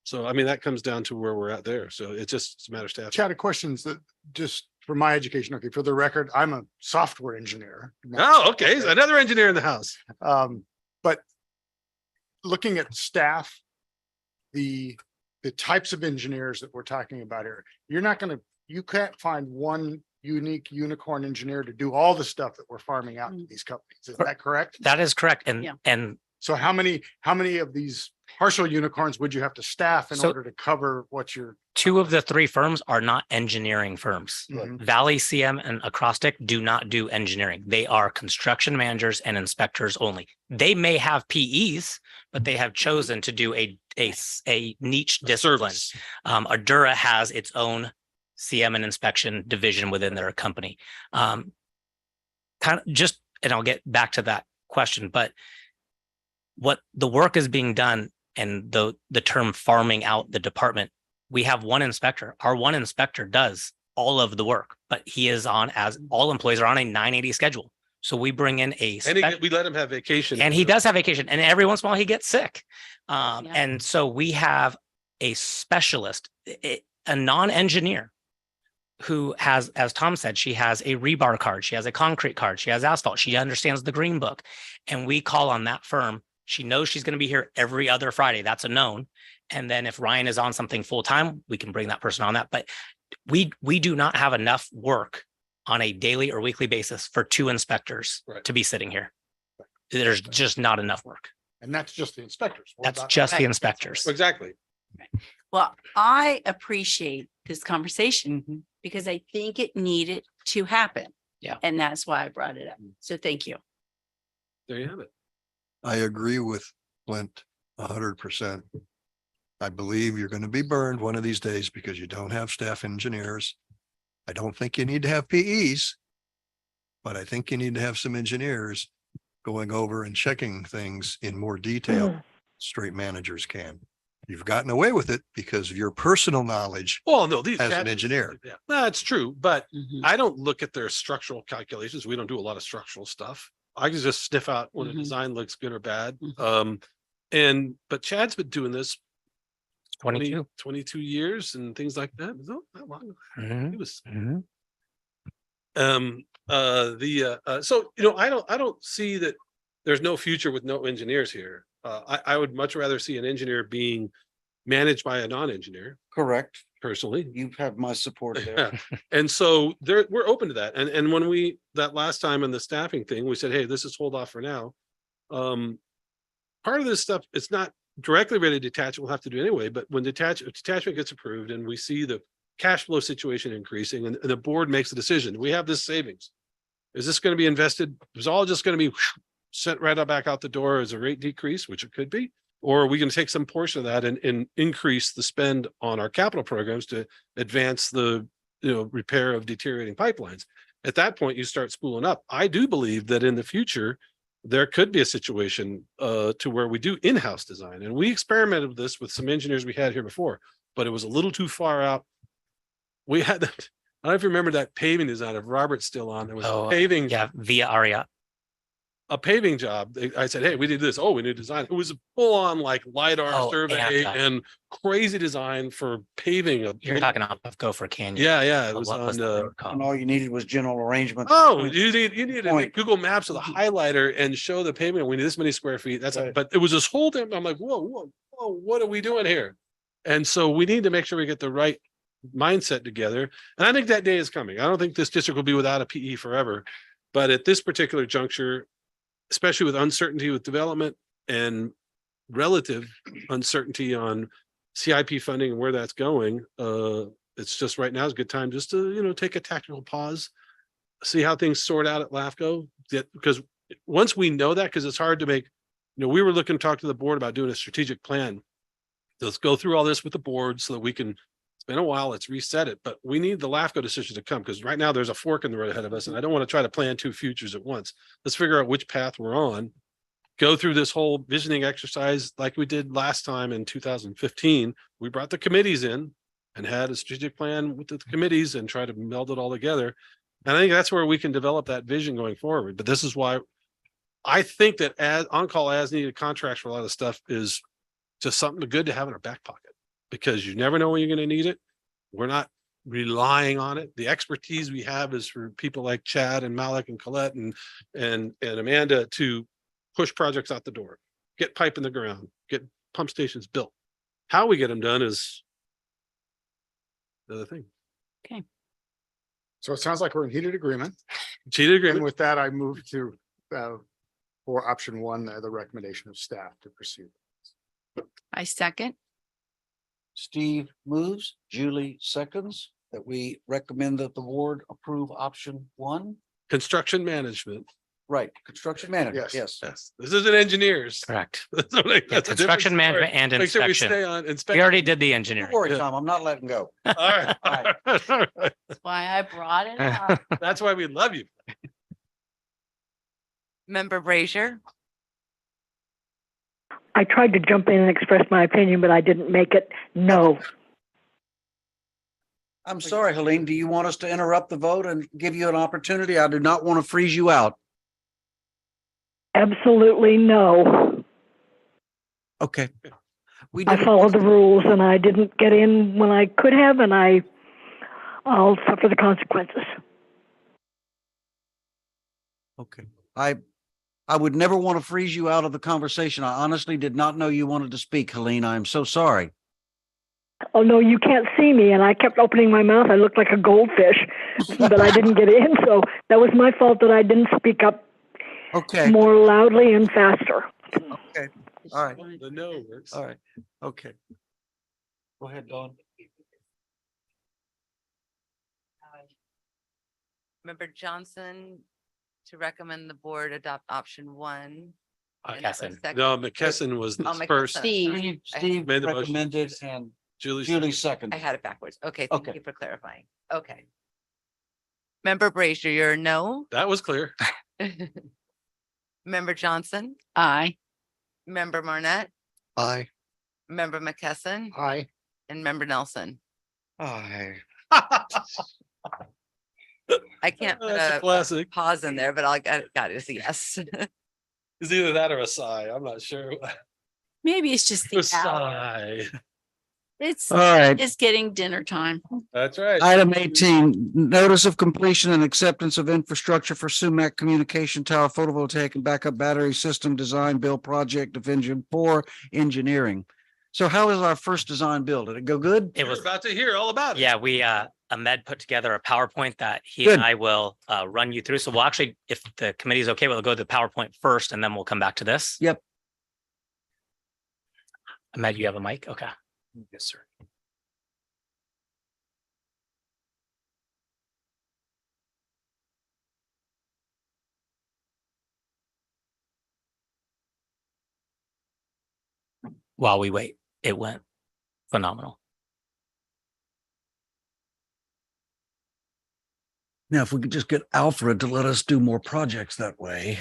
So, I mean, that comes down to where we're at there. So it's a matter of staff. Chat of questions that just for my education. Okay, for the record, I'm a software engineer. Oh, okay. So another engineer in the house. But looking at staff, the types of engineers that we're talking about here, you can't find one unique unicorn engineer to do all the stuff that we're farming out to these companies. Is that correct? That is correct. Yeah. And So how many of these partial unicorns would you have to staff in So- order to cover what you're? two of the three firms are not engineering firms. Mhm. Valley CM and Acrostic do not do engineering. They are construction managers and inspectors only. They may have PEs, but they have chosen to do a niche discipline. Service. Ardura has its own CM and inspection division within their company. Kind of just, and I'll get back to that question, but what the work is being done, and the term farming out the department, we have one inspector. Our one inspector does all of the work, but he is on, as all employees are on, a 980 schedule. So we bring in And we let him have vacation. and he does have vacation, and every once in a while he gets sick. And so we have a specialist, a non-engineer, who has, as Tom said, she has a rebar card, she has a concrete card, she has asphalt, she understands the green book. And we call on that firm. She knows she's going to be here every other Friday. That's a known. And then if Ryan is on something full time, we can bring that person on that. But we do not have enough work on a daily or weekly basis for two inspectors Right. to be sitting here. There's just not enough work. And that's just the inspectors. What That's about- just the inspectors. Exactly. Well, I appreciate this conversation because I think it needed to happen. Yeah. And that's why I brought it up. So thank you. There you have it. I agree with Flint 100%. I believe you're going to be burned one of these days because you don't have staff engineers. I don't think you need to have PEs, but I think you need to have some engineers going over and checking things in more detail. Straight managers can. You've gotten away with it because of your personal knowledge Well, no, these. as an engineer. Yeah, that's true, but I don't look at their structural calculations. We don't do a lot of structural stuff. I can just sniff out when a Mhm. design looks good or bad. Mhm. But Chad's been doing this 22. 22 years and things like that. It's not that long. Mhm. He was, Mhm. so, you know, I don't see that there's no future with no engineers here. I would much rather see an engineer being managed by a non-engineer Correct. personally. You have my support there. And so we're open to that. And when that last time in the staffing thing, we said, hey, this is hold off for now. Part of this stuff, it's not directly ready to detach. We'll have to do anyway, but when detachment gets approved and we see the cash flow situation increasing and the board makes a decision, we have this savings. Is this going to be invested? Is all just going to be sent right back out the door as a rate decrease, which it could be? Or are we going to take some portion of that and increase the spend on our capital programs to advance the, repair of deteriorating pipelines? At that point, you start spooling up. I do believe that in the future, there could be a situation to where we do in-house design. And we experimented with this with some engineers we had here before, but it was a little too far out. We had I don't know if you remember that paving design, if Robert's still on, there was a Oh, paving, Yeah, via Aria. a paving job. I said, hey, we did this. Oh, we need design. It was a full on like LiDAR Oh, survey yeah. and crazy design for paving. You're talking off of Gopher Canyon. Yeah, it But was what on the the. road called? And all you needed was general arrangement. Oh, you need to Point. make Google Maps with a highlighter and show the pavement. We need this many square feet. That's, Right. but it was this whole thing. I'm like, whoa, what are we doing here? And so we need to make sure we get the right mindset together. And I think that day is coming. I don't think this district will be without a PE forever. But at this particular juncture, especially with uncertainty with development and relative uncertainty on CIP funding and where that's going, it's just right now is a good time just to, take a tactical pause, see how things sort out at LAFCO. Because once we know that, because it's hard to make, we were looking to talk to the board about doing a strategic plan. Let's go through all this with the board so that we can, it's been a while, let's reset it, but we need the LAFCO decision to come, because right now there's a fork in the road ahead of us, and I don't want to try to plan two futures at once. Let's figure out which path we're on, go through this whole visioning exercise like we did last time in 2015. We brought the committees in and had a strategic plan with the committees and try to meld it all together. And I think that's where we can develop that vision going forward. But this is why I think that as on-call as needed contracts for a lot of stuff is just something good to have in our back pocket, because you never know when you're going to need it. We're not relying on it. The expertise we have is for people like Chad and Malik and Colette and Amanda to push projects out the door, get pipe in the ground, get pump stations built. How we get them done is the other thing. So it sounds like we're in heated agreement. Cheated And agreement. with that, I move to, for option one, the recommendation of staff to proceed. I second. Steve moves, Julie seconds, that we recommend that the board approve option one. Construction management. Right, construction manager, Yes. yes. This isn't engineers. Correct. That's a different Construction story. management and Make sure we inspection. stay on We inspection. already did the Don't engineering. worry, Yeah. Tom, I'm not letting go. All right. All right. That's why I brought it up. That's why we love you. Member Brazier, I tried to jump in and express my opinion, but I didn't make it. No. I'm sorry, Helene, do you want us to interrupt the vote and give you an opportunity? I do not want to freeze you out. Absolutely no. Okay. We I did, followed the rules and I didn't get in when I could have, and I'll suffer the consequences. okay. I would never want to freeze you out of the conversation. I honestly did not know you wanted to speak, Helene. I am so sorry. Oh, no, you can't see me. And I kept opening my mouth. I looked like a goldfish, but I didn't get in. So that was my fault that I didn't speak up Okay, more loudly and faster. okay, all right, The no works. all right, okay. Go ahead, Dawn. Member Johnson to recommend the board adopt option one. and that was McKesson. second- No, McKesson was Oh, the McKesson. first. Steve, Steve Made the motion. recommended and Julie. Julie I seconded. had it backwards. Okay, Okay. thank you for clarifying. Okay. Member Brazier, you're a no. That was clear. Member Johnson, aye. member Marnett, Aye. member McKesson, Aye. and member Nelson. Aye. I can't put That's a a classic. pause in there, but got it as a yes. It's either that or a sigh. I'm not sure. Maybe it's just A the hour. sigh. It's, All right. it's getting dinner time. That's right. Item 18, notice of completion and acceptance of infrastructure for Sumac Communication Tower Photovoltaic and Backup Battery System Design Build Project Division 4 Engineering. So how is our first design build? Did it go good? It We're was, about to hear all about it. yeah, Ahmed put together a PowerPoint that he Good. and I will run you through. So we'll actually, if the committee is okay, we'll go to the PowerPoint first and then we'll come back to this. Yep. Ahmed, you have a mic? Okay. Yes, sir. While we wait, it went phenomenal. Now, if we could just get Alfred to let us do more projects that way.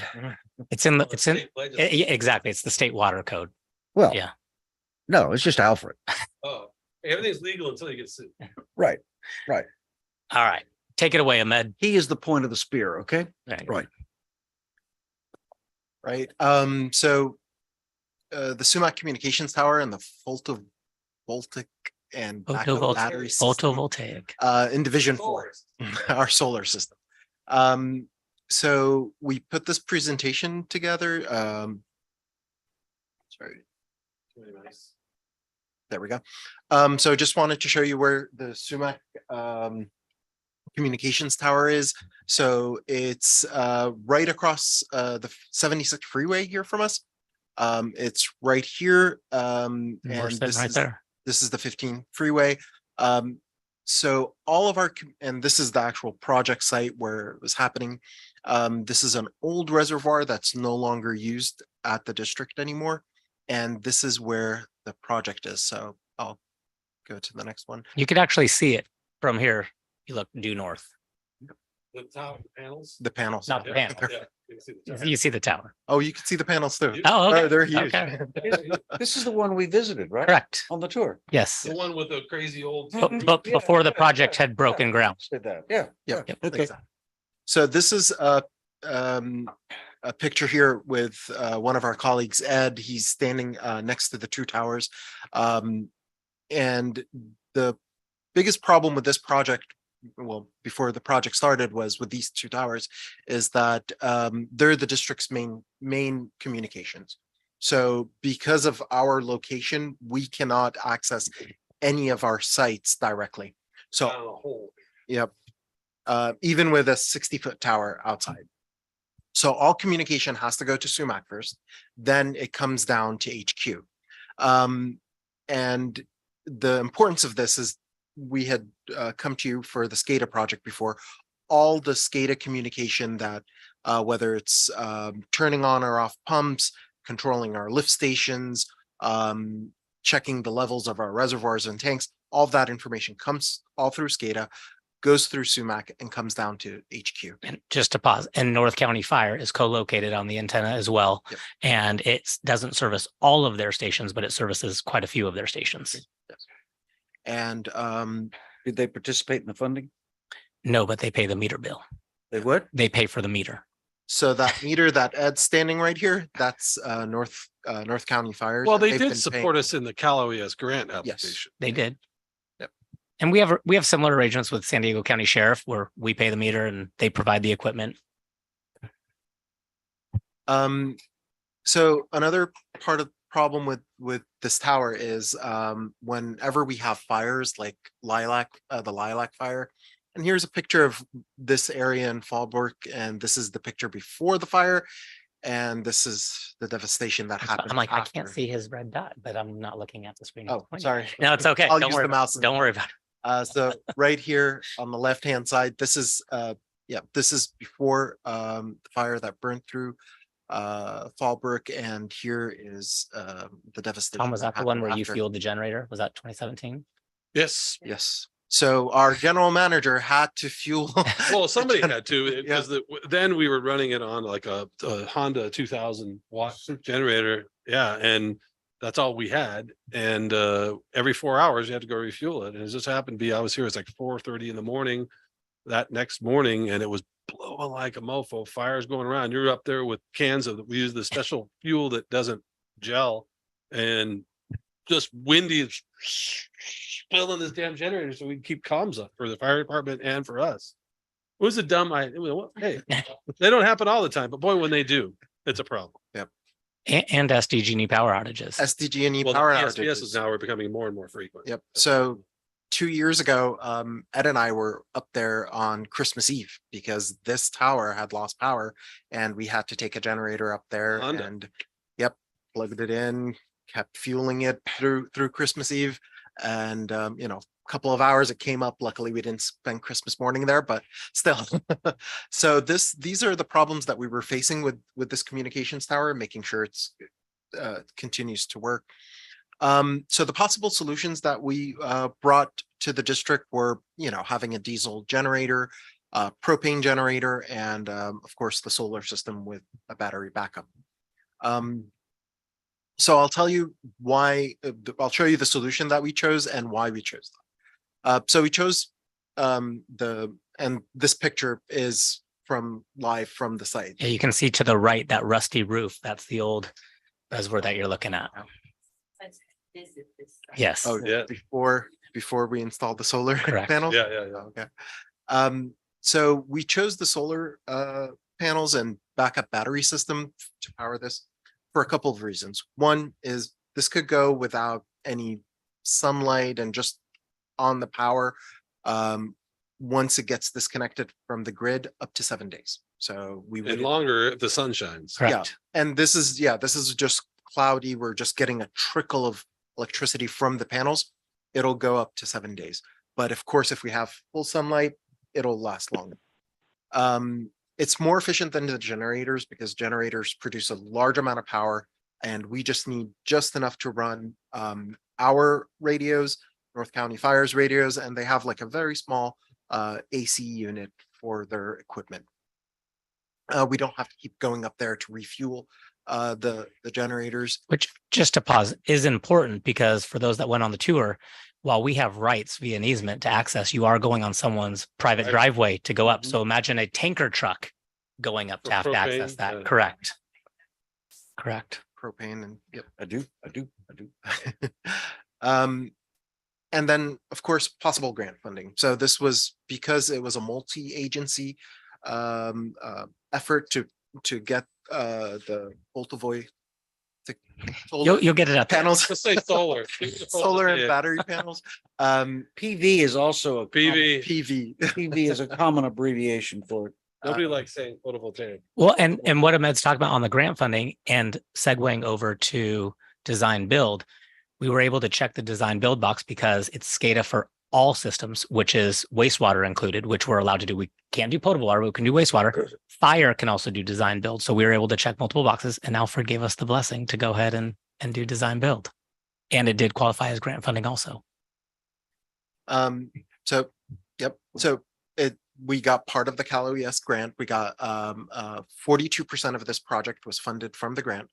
It's in, yeah, exactly. It's the state water code. Well, Yeah. no, it's just Alfred. Oh, everything's legal until you get sued. Right, right. All right, take it away, Ahmed. He is the point of the spear, okay? Right. Right. So the Sumac Communications Tower and the photovoltaic and backup battery system Photovoltaic. in Division 4, our solar system. So we put this presentation together. Sorry. There we go. So just wanted to show you where the Sumac communications tower is. So it's right across the 76 freeway here from us. It's right here. And We're sitting this right is, there. this is the 15 freeway. So all of our, and this is the actual project site where it was happening. This is an old reservoir that's no longer used at the district anymore. And this is where the project is. So I'll go to the next one. You could actually see it from here. You look due north, The tower panels. The panels. not the panel. Yeah, you can see the tower. You see the tower. Oh, you can see the panels too. Oh, okay. They're huge. Okay. This is the one we visited, right? Correct. On the tour. Yes. The one with the crazy old. But before the project had broken ground. Did that, yeah. Yep. Okay. Exactly. So this is a picture here with one of our colleagues, Ed. He's standing next to the two towers. And the biggest problem with this project, well, before the project started, was with these two towers, is that they're the district's main communications. So because of our location, we cannot access any of our sites directly. So yep. Even with a 60-foot tower outside. So all communication has to go to Sumac first, then it comes down to HQ. And the importance of this is we had come to you for the SCADA project before. All the SCADA communication that whether it's turning on or off pumps, controlling our lift stations, checking the levels of our reservoirs and tanks, all of that information comes all through SCADA, goes through Sumac and comes down to HQ. And just to pause, and North County Fire is co-located on the antenna as well. Yep. And it doesn't service all of their stations, but it services quite a few of their stations. And Did they participate in the funding? No, but they pay the meter bill. They what? They pay for the meter. so that meter that Ed's standing right here, that's North County Fires. Well, and they they've did been support paying- us in the Cal OES grant application. They did. Yep. And we have similar arrangements with San Diego County Sheriff where we pay the meter and they provide the equipment. So another part of problem with this tower is whenever we have fires like the Lilac fire, and here's a picture of this area in Fallbrook, and this is the picture before the fire, and this is the devastation that happened. I'm like, I after. can't see his red dot, but I'm not looking at the screen. Oh, sorry. No, it's okay. I'll Don't use worry the about mouse. it. Don't worry about it. So right here on the left-hand side, this is this is before the fire that burned through Fallbrook, and here is the devastation. Tom, was that the one happened where you after. fueled the generator? Was that 2017? Yes. Yes. So our general manager had to fuel. Well, somebody had to, because then we were running it on like a Honda 2000 watt generator. Yeah, and that's all we had. And every 4 hours you had to go refuel it. And it just happened to be, I was here, it was like 4:30 in the morning that next morning, and it was blowing like a mofo, fires going around. You're up there with cans of, we use the special fuel that doesn't gel, and just windy, spilling this damn generator so we can keep comms up for the fire department and for us. It was a dumb idea. Hey, they don't happen all the time, but boy, when they do, it's a problem. Yep. And SDG&E power outages. SDG&E Well, the power PSPS outages. is now are becoming more and more frequent. Yep. So 2 years ago, Ed and I were up there on Christmas Eve because this tower had lost power, and we had to take a generator up there Honda. and plugged it in, kept fueling it through Christmas Eve. And a couple of hours it came up. Luckily, we didn't spend Christmas morning there, but still. So these are the problems that we were facing with this communications tower, making sure it's continues to work. So the possible solutions that we brought to the district were, having a diesel generator, propane generator, and of course the solar system with a battery backup. So I'll tell you why, I'll show you the solution that we chose and why we chose that. So we chose and this picture is from live from the site. Yeah, you can see to the right, that rusty roof. That's the old reservoir that you're looking at. Let's visit this site. Yes. Oh, Yeah. before we installed the solar Correct. panels. Yeah, yeah, yeah. Okay. So we chose the solar panels and backup battery system to power this for a couple of reasons. One is this could go without any sunlight and just on the power. Once it gets disconnected from the grid, up to 7 days. So we And would, longer if the sun shines. Correct. and this is just cloudy. We're just getting a trickle of electricity from the panels. It'll go up to 7 days. But of course, if we have full sunlight, it'll last longer. It's more efficient than the generators because generators produce a large amount of power and we just need just enough to run our radios, North County Fire's radios, and they have like a very small AC unit for their equipment. We don't have to keep going up there to refuel the generators. Which, just to pause, is important because for those that went on the tour, while we have rights via an easement to access, you are going on someone's private Right. driveway to go up. Mhm. So imagine a tanker truck going up For to have to access propane, that. yeah. Correct. Correct. Propane and yep. I do. And then, of course, possible grant funding. So this was because it was a multi-agency effort to get the Voltavoy You'll get it up. panels, Let's say solar. solar and Yeah. battery panels. PV is also a PV, PV. PV is a common abbreviation for it. nobody likes saying photovoltaic. Well, and what Ahmed's talking about on the grant funding and segueing over to design build, we were able to check the design build box because it's SCADA for all systems, which is wastewater included, which we're allowed to do. We can't do potable water, but we can do wastewater. Fire can also do design build. So we were able to check multiple boxes and Alfred gave us the blessing to go ahead and do design build. And it did qualify as grant funding also. So, yep, so we got part of the Cal OES grant. We got 42% of this project was funded from the grant.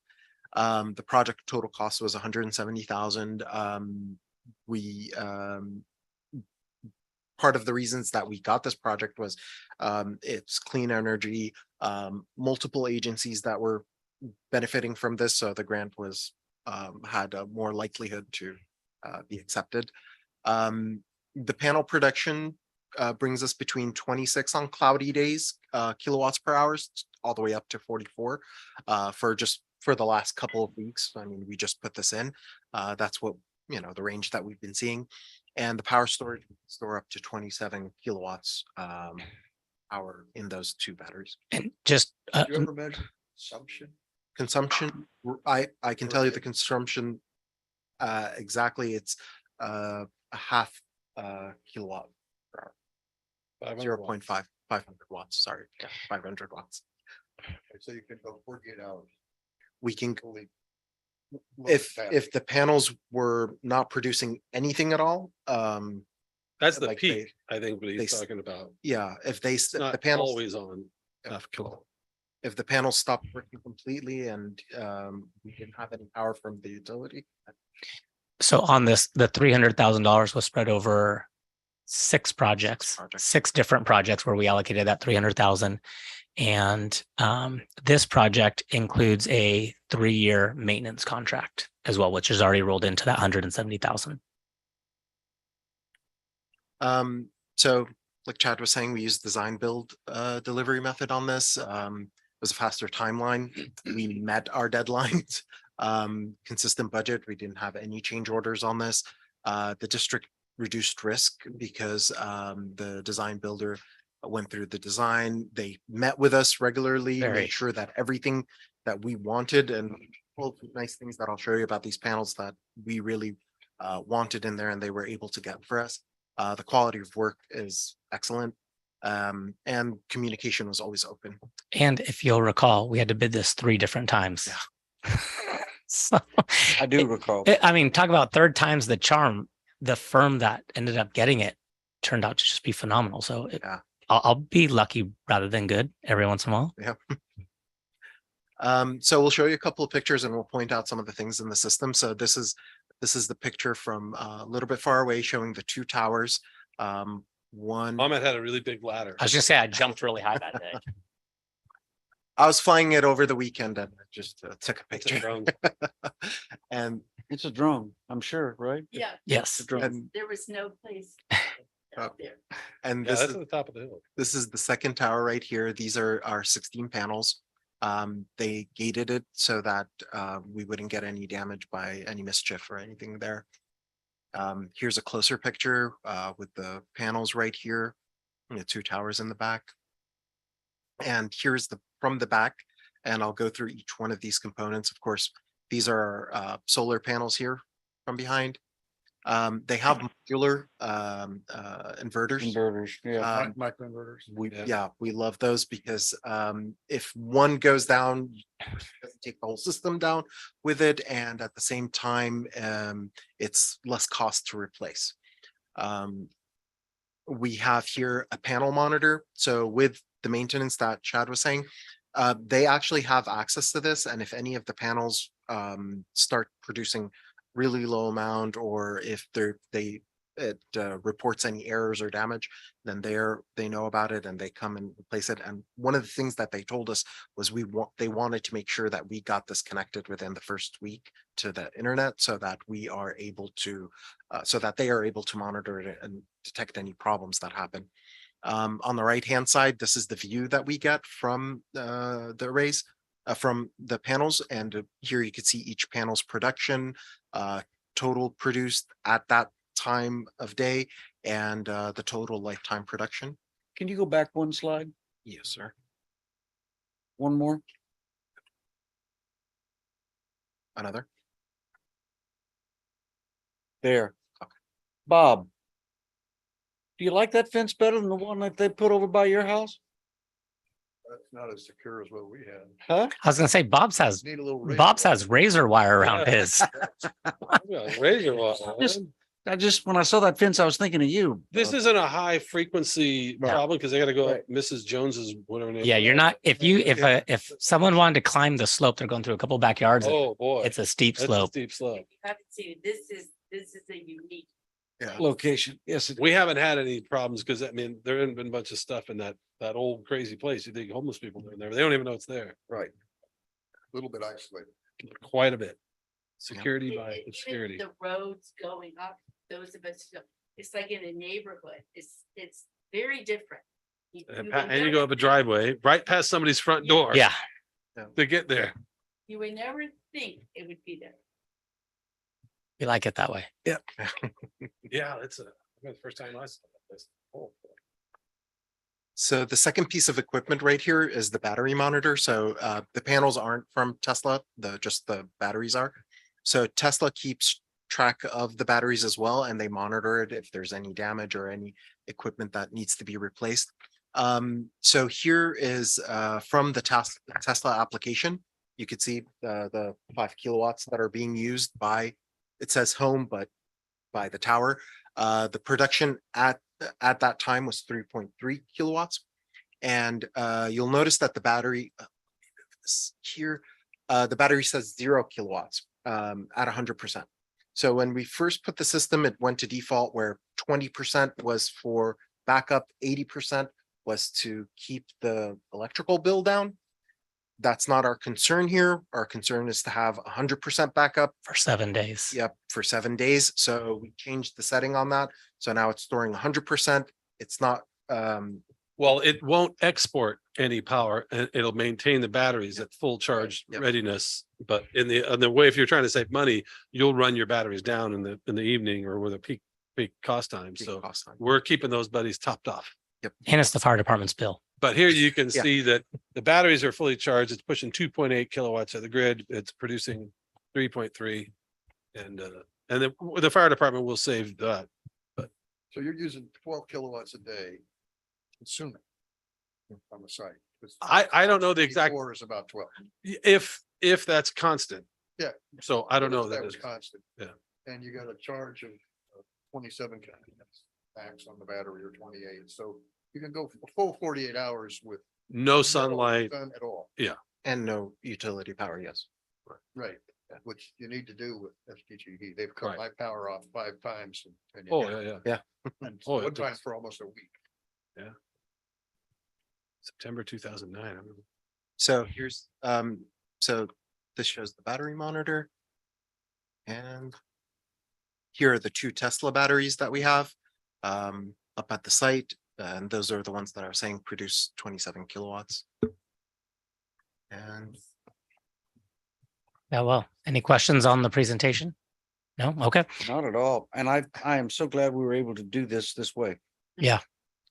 The project total cost was 170,000. Part of the reasons that we got this project was it's clean energy, multiple agencies that were benefiting from this. So the grant was had a more likelihood to be accepted. The panel production brings us between 26 on cloudy days, kilowatts per hour, all the way up to 44 for the last couple of weeks. I mean, we just put this in. That's what, the range that we've been seeing. And the power storage store up to 27 kilowatts hour in those two batteries. And just Do you ever measure consumption? I can tell you the consumption exactly. It's a half kilowatt per hour. 0.5, 500 watts, sorry, 500 watts. So you can go 48 hours. We can, fully load if battery. the panels were not producing anything at all, That's the like peak, I think, what they he's s- talking about. yeah, if they, It's the not panels, always on half kilowatt. if the panels stopped working completely and we didn't have any power from the utility. So on this, the $300,000 was spread over six projects, six different projects where we allocated that 300,000. And this project includes a 3-year maintenance contract as well, which is already rolled into that 170,000. So like Chad was saying, we used design build delivery method on this. It was a faster timeline. We met our deadlines. Consistent budget. We didn't have any change orders on this. The district reduced risk because the design builder went through the design. They met with us regularly, Very. made sure that everything that we wanted and all the nice things that I'll show you about these panels that we really wanted in there and they were able to get for us. The quality of work is excellent. And communication was always open. And if you'll recall, we had to bid this 3 different times. So, I do recall. I mean, talk about third time's the charm. The firm that ended up getting it turned out to just be phenomenal. So Yeah. I'll be lucky rather than good every once in a while. So we'll show you a couple of pictures and we'll point out some of the things in the system. So this is the picture from a little bit far away showing the 2 towers. one. Mom had a really big ladder. I was just say I jumped really high that day. I was flying it over the weekend and I just took a It's a picture. drone. And, It's a drone, I'm sure, right? Yeah, Yes. It's a drone. and, there was no place out there. and Yeah, this that's is, at the top of the hill. this is the second tower right here. These are our 16 panels. They gated it so that we wouldn't get any damage by any mischief or anything there. Here's a closer picture with the panels right here, and the two towers in the back. And here's the from the back, and I'll go through each one of these components. Of course, these are solar panels here from behind. They have modular inverters. Inverters, yeah. Microinverters. Yeah, we love those because if one goes down, it doesn't take the whole system down with it, and at the same time, it's less cost to replace. We have here a panel monitor. So with the maintenance that Chad was saying, they actually have access to this, and if any of the panels start producing really low amount, or if it reports any errors or damage, then they know about it and they come and replace it. And one of the things that they told us was they wanted to make sure that we got this connected within the first week to the internet, so that we are able to so that they are able to monitor it and detect any problems that happen. On the right hand side, this is the view that we get from the arrays, from the panels, and here you can see each panel's production, total produced at that time of day, and the total lifetime production. Can you go back one slide? Yes, sir. One more? Another. There. Bob. Do you like that fence better than the one that they put over by your house? That's not as secure as what we had. Huh? I was gonna say Bob's has Need a little. razor Bob's wire. has razor wire around Yeah. his. Yeah, razor wire, Just- man. When I saw that fence, I was thinking of you. This isn't a high frequency Yeah. problem because they gotta go up Right. Mrs. Jones's, whatever. her name Yeah, is. you're not, if someone wanted to climb the slope, they're going through a couple backyards. Oh, boy. It's a steep That's a slope. steep slope. You haven't seen it. This is a unique. Location, yes. We haven't had any problems because I mean, there hasn't been a bunch of stuff in that old crazy place. You think homeless people are in there, but they don't even know it's there. Right. A little bit isolated. Quite a bit. Security Even- by even obscurity. The roads going up, those of us, it's like in a neighborhood. It's very different. And would you go never up a driveway right past somebody's front door. Yeah, To get there. You would never think it would be there. we like it that way. Yeah, it's the first time I saw this. Oh, boy. So the second piece of equipment right here is the battery monitor. So the panels aren't from Tesla, just the batteries are. So Tesla keeps track of the batteries as well, and they monitor it if there's any damage or any equipment that needs to be replaced. So here is from the Tesla application. You could see the 5 kilowatts that are being used by, it says home, but by the tower. The production at that time was 3.3 kilowatts. And you'll notice that the battery here, the battery says 0 kilowatts at 100%. So when we first put the system, it went to default where 20% was for backup, 80% was to keep the electrical bill down. That's not our concern here. Our concern is to have 100% backup. For 7 days. Yep, for 7 days. So we changed the setting on that. So now it's storing 100%. It's not, Well, it won't export any power and it'll maintain the batteries at full charge Yep. readiness. But in the way, if you're trying to save money, you'll run your batteries down in the evening or with a peak cost time. peak So cost time. we're keeping those buddies topped off. And it's the fire department's bill. But here you can Yeah. see that the batteries are fully charged. It's pushing 2.8 kilowatts at the grid. It's producing 3.3. And the fire department will save that. So you're using 12 kilowatts a day consuming on the site. I don't know the exact, Or is about 12. if that's constant. Yeah. So I don't know That that. was constant. Yeah. And you got a charge of 27 max on the battery or 28. So you can go for full 48 hours with No sunlight. sun at all. And no utility power, yes. Right. which you need to do with SDG&E. They've cut Right. my power off 5 times. and Oh, yeah. and Oh, one it time does. for almost a week. September 2009. I remember. So here's, so this shows the battery monitor. And here are the 2 Tesla batteries that we have up at the site. And those are the ones that are saying produce 27 kilowatts. And Yeah, well, any questions on the presentation? No? Okay. Not at all. And I am so glad we were able to do this way. Yeah.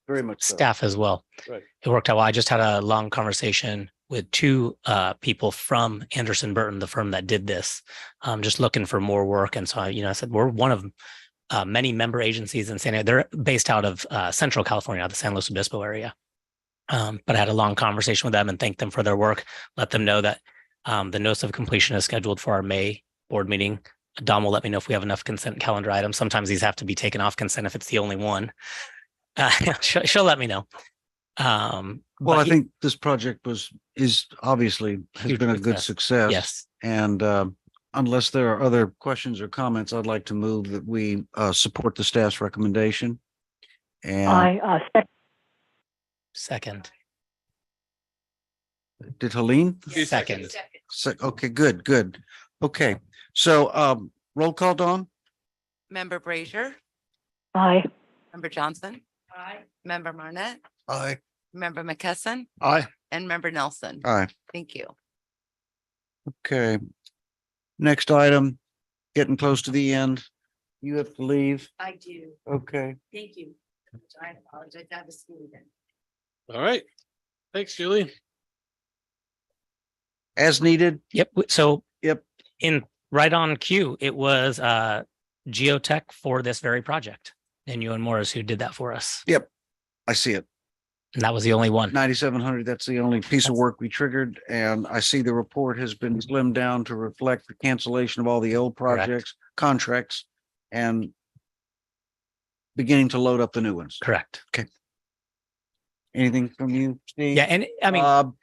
Very much so. Staff as well. Right. It worked out well. I just had a long conversation with 2 people from Anderson Burton, the firm that did this, just looking for more work. And so I said, we're one of many member agencies in San Diego. They're based out of Central California, the San Luis Obispo area. But I had a long conversation with them and thanked them for their work. Let them know that the notice of completion is scheduled for our May board meeting. Dom will let me know if we have enough consent calendar items. Sometimes these have to be taken off consent if it's the only one. She'll let me know. Well, I think this project is obviously has Huge been a good success. Yes. And unless there are other questions or comments, I'd like to move that we support the staff's recommendation. And Second. did Helene? Second. Okay, good. Okay, so roll call, Dawn? Member Brazier, Aye. Member Johnson. Member Marnet, Aye. Member McKesson, Aye. and Member Nelson. Aye. Thank you. Okay. Next item, getting close to the end. You have to leave. I do. Okay. Thank you. I apologize. I was moving. All right. Thanks, Julie. As needed. Yep. So Yep. in right on cue, it was Geotech for this very project. And Ewan Morris who did that for us. Yep. I see it. And that was the only one. 9,700, that's the only piece of work we triggered, and I see the report has been slimmed down to reflect the cancellation of all the old Correct. projects, contracts, and beginning to load up the new ones. Correct. Anything from you, Steve? Yeah. And I mean, Bob?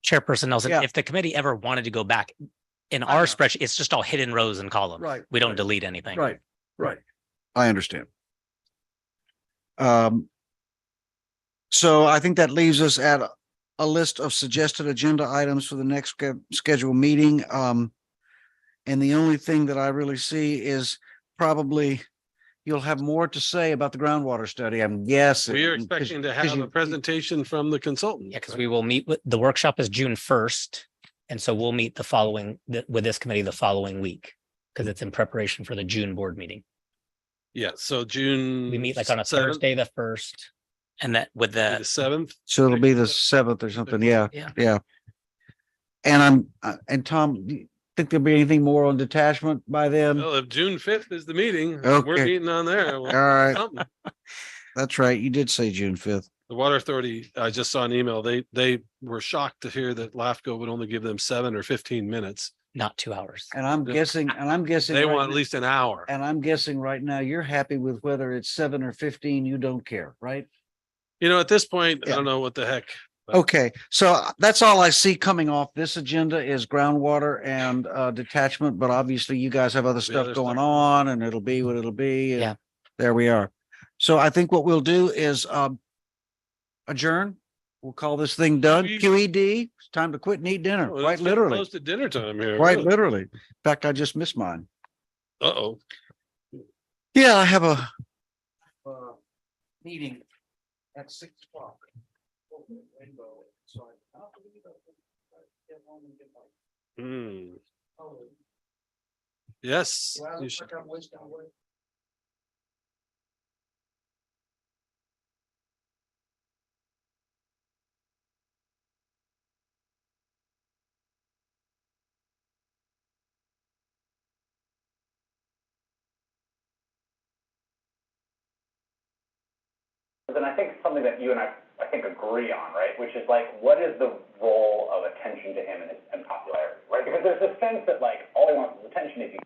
Chairperson Nelson, Yeah. if the committee ever wanted to go back in I our know. spreadsheet, it's just all hidden rows and columns. Right, We don't right. delete anything. Right. I understand. So I think that leaves us at a list of suggested agenda items for the next scheduled meeting. And the only thing that I really see is probably you'll have more to say about the groundwater study, I'm guessing. We are 'cause- expecting to 'cause have you- a presentation from the consultant. Yeah, because we will meet with, the workshop is June 1st. And so we'll meet the following, with this committee the following week. Because it's in preparation for the June board meeting. Yeah, so June. We meet like on a 7th, Thursday, the 1st. And that with The the, 7th. So it'll be the 7th or something. Yeah. Yeah. And and Tom, do you think there'll be anything more on detachment by then? Well, if June 5th is the meeting, we're Okay. meeting on there. All right. Something. That's right. You did say June 5th. The Water Authority, I just saw an email. They were shocked to hear that LAFCO would only give them 7 or 15 minutes. not 2 hours. And I'm Yeah. guessing, They right want at now- least an hour. and I'm guessing right now you're happy with whether it's 7 or 15, you don't care, right? You know, at this point, I Yeah. don't know what the heck. But- Okay, so that's all I see coming off this agenda is groundwater and detachment, but obviously you guys have other stuff other going stuff. on and it'll be what it'll be. and Yeah. There we are. So I think what we'll do is adjourn. We'll call this thing done. We- QED, it's time to quit and eat dinner, Oh, it's quite getting literally, Close to dinner time here. quite really. literally. In fact, I just missed mine. Uh-oh. Yeah, I have a meeting at 6:00. Hmm. Yes. you should- Then I think something that you and I think agree on, right? Which is like, what is the role of attention to him and popularity, right? Because there's this sense that like, all he wants is attention. If you